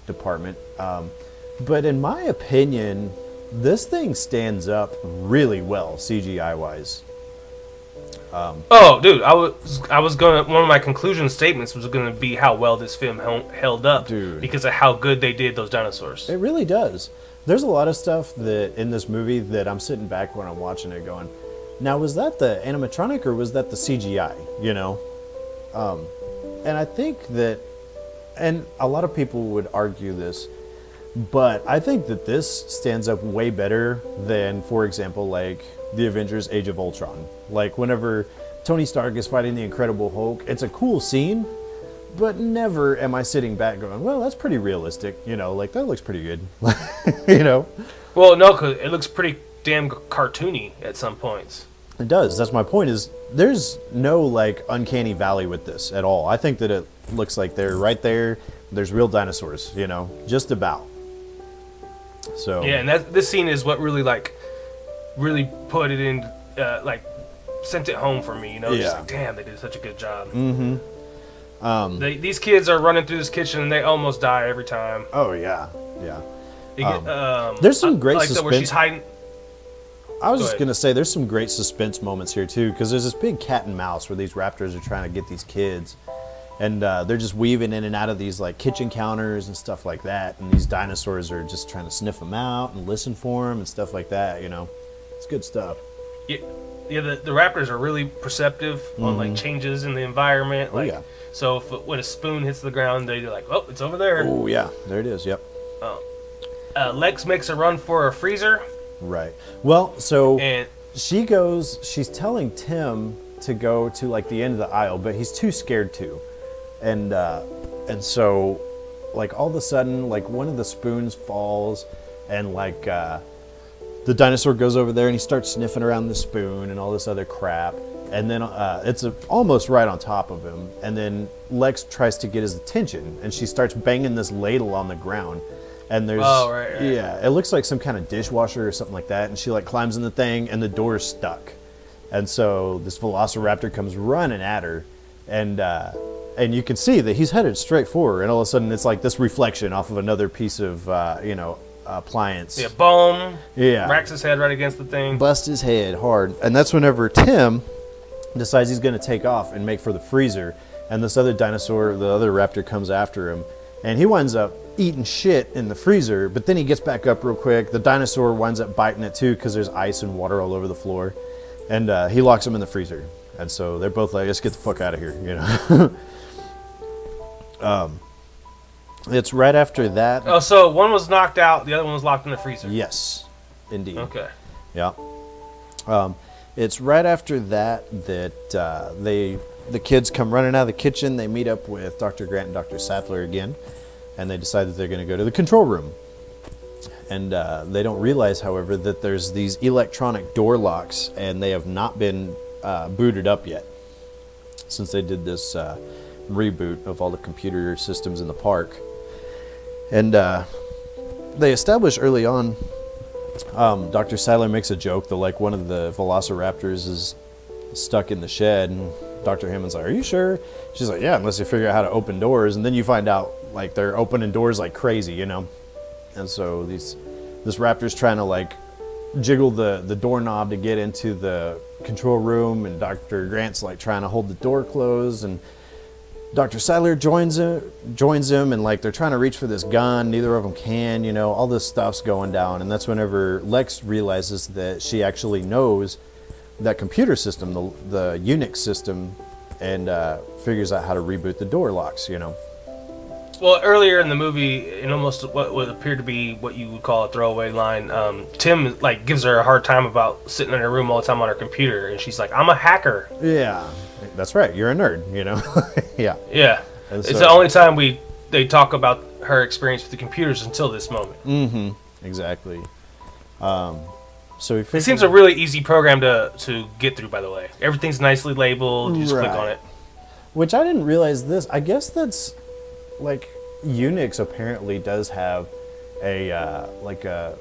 department. But in my opinion, this thing stands up really well CGI-wise. Oh, dude, I was gonna. One of my conclusion statements was gonna be how well this film held up, Dude. because of how good they did those dinosaurs. It really does. There's a lot of stuff that in this movie that I'm sitting back when I'm watching it going, now was that the animatronic or was that the CGI? You know, and I think that, and a lot of people would argue this, but I think that this stands up way better than, for example, like the Avengers: Age of Ultron. Like whenever Tony Stark is fighting the Incredible Hulk, it's a cool scene, but never am I sitting back going, well, that's pretty realistic. You know, like that looks pretty good. You know? Well, no, because it looks pretty damn cartoony at some points. It does. That's my point is there's no like uncanny valley with this at all. I think that it looks like they're right there. There's real dinosaurs, you know, just about. So Yeah, and this scene is what really put it in, sent it home for me. You know, Yeah. just like, damn, they did such a good job. Mm-hmm. These kids are running through this kitchen and they almost die every time. Oh yeah, yeah. They get, There's some great like where she's suspense. hiding. I was Go just ahead. gonna say there's some great suspense moments here too, because there's this big cat and mouse where these raptors are trying to get these kids, and they're just weaving in and out of these like kitchen counters and stuff like that, and these dinosaurs are just trying to sniff them out and listen for them and stuff like that. You know, it's good stuff. Yeah, the raptors are really perceptive on like changes in the environment. Like, yeah. So when a spoon hits the ground, they're like, "Oh, it's over there." Oh yeah, there it is. Yep. Lex makes a run for a freezer, Right. Well, so and she's telling Tim to go to like the end of the aisle, but he's too scared to. And so like all of a sudden like one of the spoons falls and like the dinosaur goes over there and he starts sniffing around the spoon and all this other crap. And then it's almost right on top of him. And then Lex tries to get his attention and she starts banging this ladle on the ground. And there's right. Yeah, it looks like some kind of dishwasher or something like that, and she like climbs in the thing and the door's stuck. And so this velociraptor comes running at her, and you can see that he's headed straight for her, and all of a sudden it's like this reflection off of another piece of appliance. yeah, boom, Yeah. racks his head right against the thing. Bust his head hard. And that's whenever Tim decides he's going to take off and make for the freezer, and this other dinosaur, the other raptor, comes after him, and he winds up eating shit in the freezer, but then he gets back up real quick. The dinosaur winds up biting it too because there's ice and water all over the floor, and he locks him in the freezer. And so they're both like, let's get the fuck out of here, you know. It's right after that. Oh, so one was knocked out, the other one was locked in the freezer. Yes, indeed. Okay. Yeah. It's right after that the kids come running out of the kitchen. They meet up with Dr. Grant and Dr. Sattler again, and they decide that they're going to go to the control room. And they don't realize, however, that there's these electronic door locks, and they have not been booted up yet since they did this reboot of all the computer systems in the park. And they establish early on, Dr. Sattler makes a joke that like one of the velociraptors is stuck in the shed, and Dr. Hammond's like, are you sure? She's like, yeah, unless you figure out how to open doors. And then you find out like they're opening doors like crazy, you know. And so this raptor's trying to like jiggle the doorknob to get into the control room, and Dr. Grant's like trying to hold the door closed, and Dr. Sadler joins him, and like they're trying to reach for this gun. Neither of them can, all this stuff's going down. And that's whenever Lex realizes that she actually knows that computer system, the Unix system, and figures out how to reboot the door locks, Well, earlier in the movie, in almost what would appear to be what you would call a throwaway line, Tim like gives her a hard time about sitting in her room all the time on her computer, and she's like, "I'm a hacker." Yeah, that's right. You're a nerd, Yeah. Yeah. And It's the only time they talk about her experience with the computers until this moment. Mm-hmm. Exactly. So it seems a really easy program to get through. By the way, everything's nicely labeled. You just click on it. Which I didn't realize this. I guess that's like Unix apparently does have a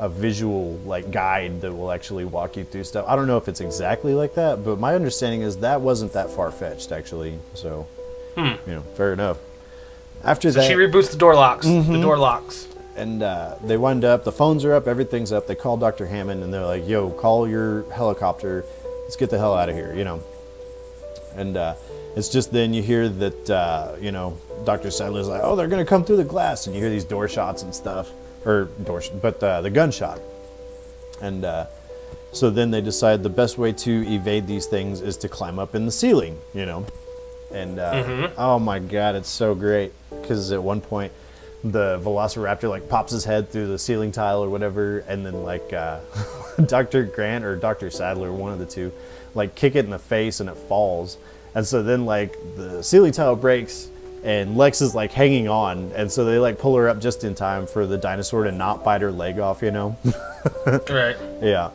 visual like guide that will actually walk you through stuff. I don't know if it's exactly like that, but my understanding is that wasn't that far-fetched actually. So, fair enough. After that, she reboots the door locks. Mm-hmm. The door locks. And they wind up, the phones are up, everything's up. They call Dr. Hammond and they're like, "Yo, call your helicopter. Let's get the hell out of here," And it's just then you hear that, Dr. Sadler's like, "Oh, they're going to come through the glass." And you hear these door shots and stuff. But the gunshot. And so then they decide the best way to evade these things is to climb up in the ceiling, And oh my God, it's so great. Because at one point, the Velociraptor like pops his head through the ceiling tile or whatever, and then like Dr. Grant or Dr. Sadler, one of the two, like kick it in the face and it falls. And so then like the ceiling tile breaks and Lex is like hanging on, and so they like pull her up just in time for the dinosaur to not bite her leg off, Right. Yeah.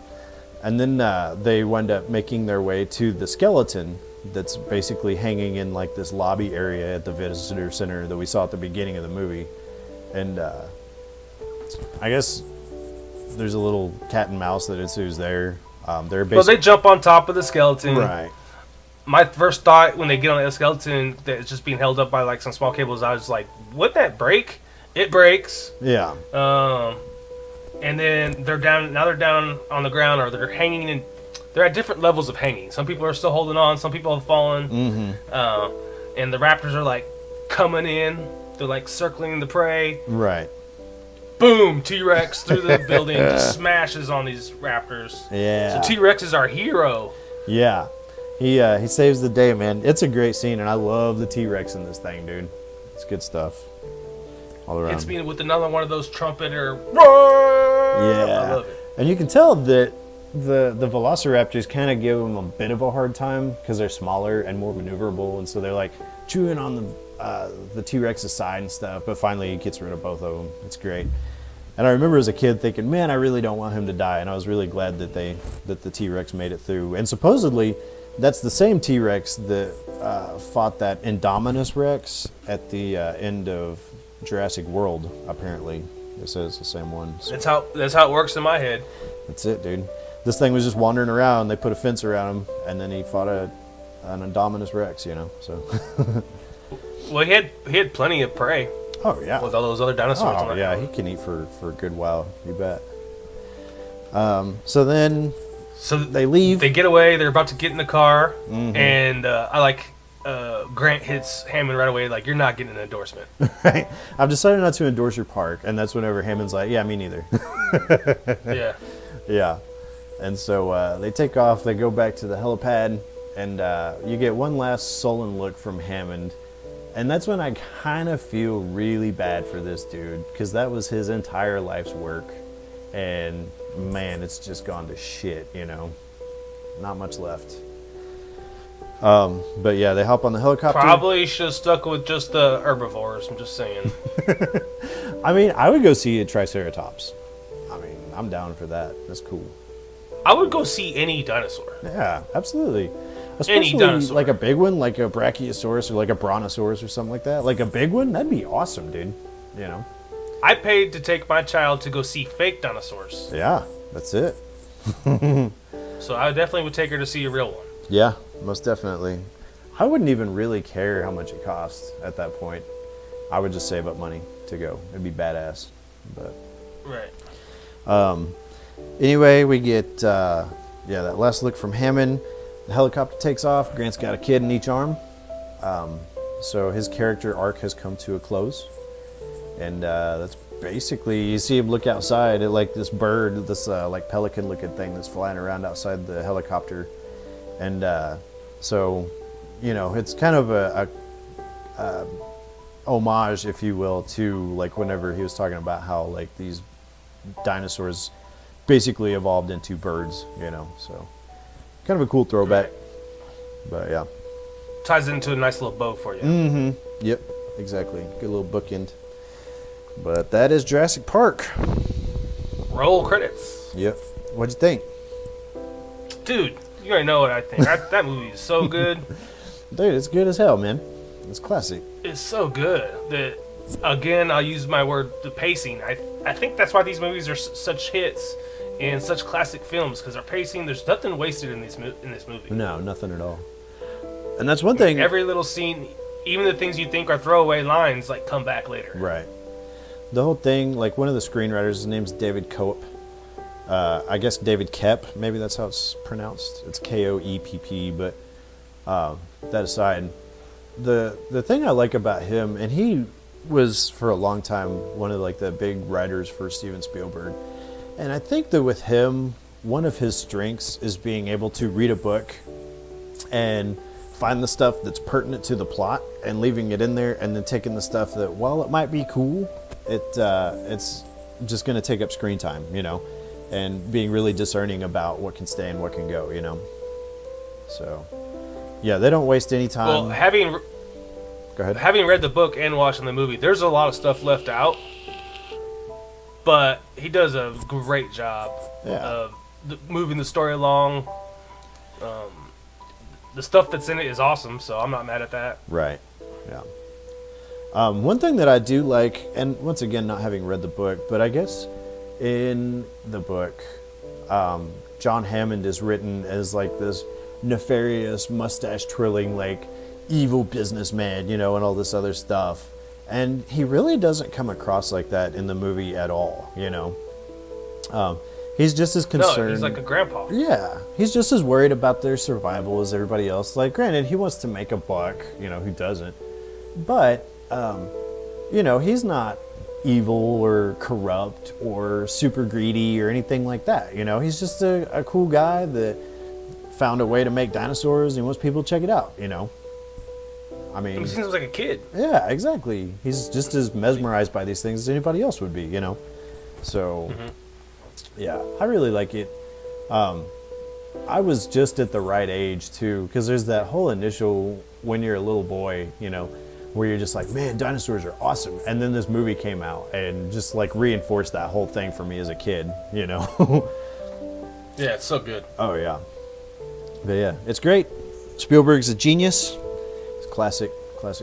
And then they wind up making their way to the skeleton that's basically hanging in like this lobby area at the visitor center that we saw at the beginning of the movie. And I guess there's a little cat and mouse that ensues there. They're basically, well, they jump on top of the skeleton. right. My first thought when they get on the skeleton that it's just being held up by like some small cables, I was like, "Would that break?" It breaks. Yeah. And then they're down. Now they're down on the ground, or they're hanging in. They're at different levels of hanging. Some people are still holding on. Some people have fallen. Mm-hmm. And the raptors are like coming in. They're like circling the prey. Right. Boom! T-Rex through the building just smashes on these raptors. Yeah. So T-Rex is our hero. Yeah. He saves the day, man. It's a great scene, and I love the T-Rex in this thing, dude. It's good stuff. All around. It's being with another one of those trumpeter. Yeah. I love it. And you can tell that the Velociraptors kind of give them a bit of a hard time because they're smaller and more maneuverable, and so they're like chewing on the T-Rex's side and stuff. But finally, he gets rid of both of them. It's great. And I remember as a kid thinking, man, I really don't want him to die. And I was really glad that the T-Rex made it through. And supposedly, that's the same T-Rex that fought that Indominus Rex at the end of Jurassic World. Apparently, it says it's the same one. So That's how it works in my head. that's it, dude. This thing was just wandering around. They put a fence around him, and then he fought an Indominus Rex. So. Well, he had plenty of prey. Oh yeah. With all those other dinosaurs. Oh yeah, he can eat for a good while. You bet. So then. So they leave. They get away. They're about to get in the car, and I like Grant hits Hammond right away. Like, "You're not getting an endorsement." Right. I've decided not to endorse your park, and that's whenever Hammond's like, "Yeah, me neither." Yeah. Yeah. And so they take off. They go back to the helipad, and you get one last sullen look from Hammond, and that's when I kind of feel really bad for this dude because that was his entire life's work, and man, it's just gone to shit, Not much left. But yeah, they hop on the helicopter. Probably should have stuck with just the herbivores. I'm just saying. I mean, I would go see a Triceratops. I mean, I'm down for that. That's cool. I would go see any dinosaur. Yeah, absolutely. Any Especially dinosaur. like a big one, like a Brachiosaurus or like a Brontosaurus or something like that. Like a big one, that'd be awesome, dude. I paid to take my child to go see fake dinosaurs. Yeah, that's it. So I definitely would take her to see a real one. Yeah, most definitely. I wouldn't even really care how much it costs at that point. I would just save up money to go. It'd be badass. But Right. Anyway, we get that last look from Hammond. The helicopter takes off. Grant's got a kid in each arm. So his character arc has come to a close. And that's basically, you see him look outside at like this bird, this like pelican looking thing that's flying around outside the helicopter. And so, you know, it's kind of a homage, if you will, to like whenever he was talking about how like these dinosaurs basically evolved into birds, you know, so kind of a cool throwback. But yeah, Ties into a nice little bow for you. yep, exactly, good little bookend. But that is Jurassic Park. Roll credits. Yep. What'd you think? Dude, you already know what I think. That movie is so good. Dude, it's good as hell, man. It's classic. It's so good that, again, I'll use my word, the pacing. I think that's why these movies are such hits and such classic films, because our pacing, there's nothing wasted in this movie. No, nothing at all. And that's one thing. Every little scene, even the things you think are throwaway lines, like come back later. Right. The whole thing, like one of the screenwriters, his name's David Koepp. I guess David Koepp, maybe that's how it's pronounced. It's Koepp, but that aside, the thing I like about him, and he was for a long time one of like the big writers for Steven Spielberg, and I think that with him, one of his strengths is being able to read a book and find the stuff that's pertinent to the plot and leaving it in there, and then taking the stuff that, while it might be cool, it's just going to take up screen time, you know, and being really discerning about what can stay and what can go, you know. So, yeah, they don't waste any time. Well, Go ahead. having read the book and watching the movie, there's a lot of stuff left out, but he does a great job of moving the story along. The stuff that's in it is awesome, so I'm not mad at that. Right. Yeah. One thing that I do like, and once again, not having read the book, but I guess in the book, John Hammond is written as like this nefarious, mustache twirling, like evil businessman, you know, and all this other stuff. And he really doesn't come across like that in the movie at all, you know. He's just as concerned. No, he's like a grandpa. Yeah, he's just as worried about their survival as everybody else. Like, granted, he wants to make a buck, you know, who doesn't? But, you know, he's not evil or corrupt or super greedy or anything like that, you know? He's just a cool guy that found a way to make dinosaurs and he wants people to check it out, you know? I mean... He seems like a kid. Yeah, exactly. He's just as mesmerized by these things as anybody else would be, you know? So... Yeah, I really like it. I was just at the right age too, because there's that whole initial, when you're a little boy, you know, where you're just like, man, dinosaurs are awesome. And then this movie came out and just like reinforced that whole thing for me as a kid, you know. Yeah, it's so good. Oh yeah. But yeah, it's great. Spielberg's a genius. It's classic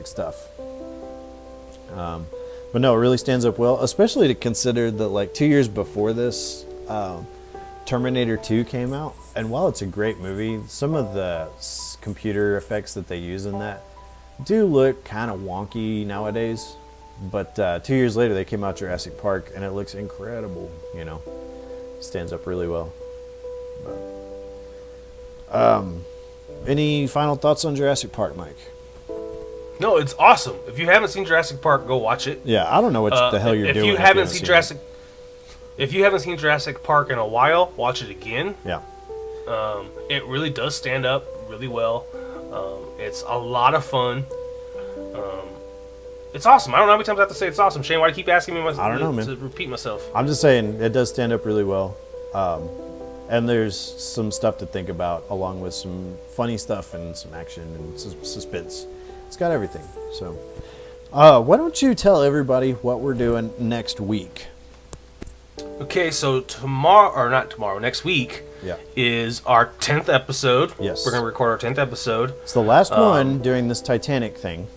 stuff. But no, it really stands up well, especially to consider that like 2 years before this, Terminator 2 came out, and while it's a great movie, some of the computer effects that they use in that do look kind of wonky nowadays. But 2 years later, they came out Jurassic Park, and it looks incredible. You know, stands up really well. But, any final thoughts on Jurassic Park, Mike? No, it's awesome. If you haven't seen Jurassic Park, go watch it. Yeah, I don't know what the hell you're doing. If you haven't seen Jurassic Park in a while, watch it again. Yeah. It really does stand up really well. It's a lot of fun. It's awesome. I don't know how many times I have to say it's awesome. Shane, why do you keep asking me I don't know, man. to repeat myself? I'm just saying it does stand up really well. And there's some stuff to think about, along with some funny stuff and some action and suspense. It's got everything. So, why don't you tell everybody what we're doing next week? Okay, so next week is our 10th episode. Yes. We're going to record our 10th episode. It's the last one during this Titanic thing.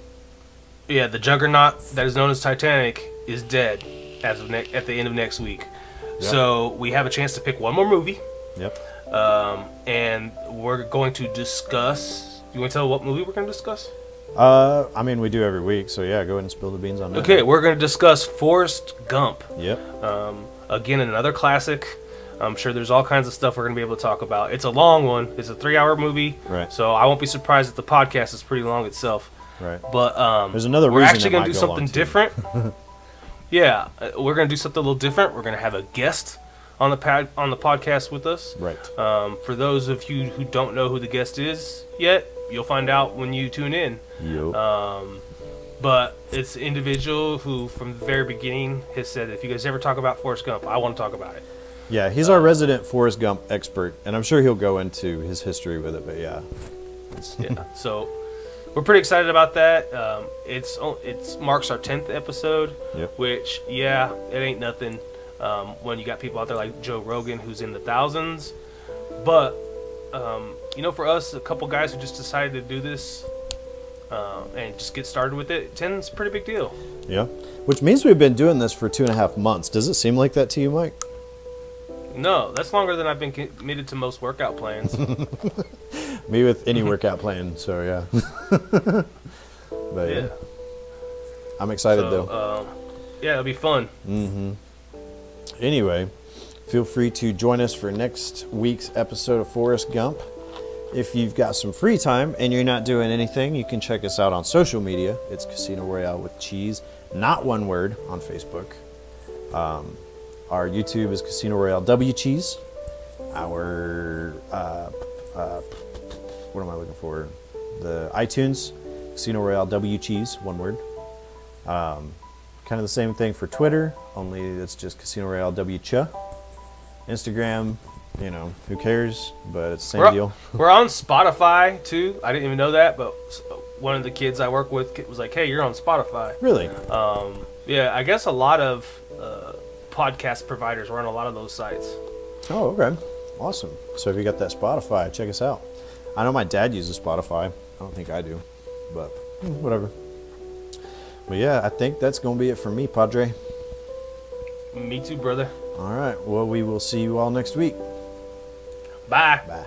Yeah, the juggernaut that is known as Titanic is dead as of at the end of next week. Yep. So we have a chance to pick one more movie. Yep. And we're going to discuss... You want to tell what movie we're going to discuss? I mean, we do every week, so yeah, go ahead and spill the beans on that. Okay, we're going to discuss Forrest Gump. Yep. Again, another classic. I'm sure there's all kinds of stuff we're going to be able to talk about. It's a long one. It's a 3-hour movie. Right. So I won't be surprised if the podcast is pretty long itself. Right. But there's another we're reason actually it going might to do go something long, too. different. Yeah, we're going to do something a little different. We're going to have a guest on the podcast with us. Right. For those of you who don't know who the guest is yet, you'll find out when you tune in. Yep. But it's an individual who, from the very beginning, has said, if you guys ever talk about Forrest Gump, I want to talk about it. Yeah, he's our resident Forrest Gump expert, and I'm sure he'll go into his history with it. But yeah. Yeah. So we're pretty excited about that. It's marks our 10th episode, Yep. which it ain't nothing when you got people out there like Joe Rogan who's in the thousands. But for us, a couple guys who just decided to do this and just get started with it, 10's a pretty big deal. Yeah. Which means we've been doing this for 2.5 months. Does it seem like that to you, Mike? No, that's longer than I've been committed to most workout plans. Me with any workout plan, so yeah. But yeah. I'm excited though. It'll be fun. Anyway, feel free to join us for next week's episode of Forrest Gump. If you've got some free time and you're not doing anything, you can check us out on social media. It's Casino Royale with Cheese, not one word, on Facebook. Our YouTube is Casino Royale WCheese. Our what am I looking for? The iTunes, Casino Royale WCheese, one word. Kind of the same thing for Twitter, only it's just Casino Royale WCha. Instagram, who cares? But it's the same deal. We're on Spotify too. I didn't even know that, but one of the kids I work with was like, "Hey, you're on Spotify." Really? Yeah, I guess a lot of podcast providers were on a lot of those sites. Oh, okay. Awesome. So if you got that Spotify, check us out. I know my dad uses Spotify. I don't think I do, but whatever. But yeah, I think that's going to be it for me, Padre. Me too, brother. All right. Well, we will see you all next week. Bye. Bye.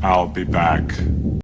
I'll be back.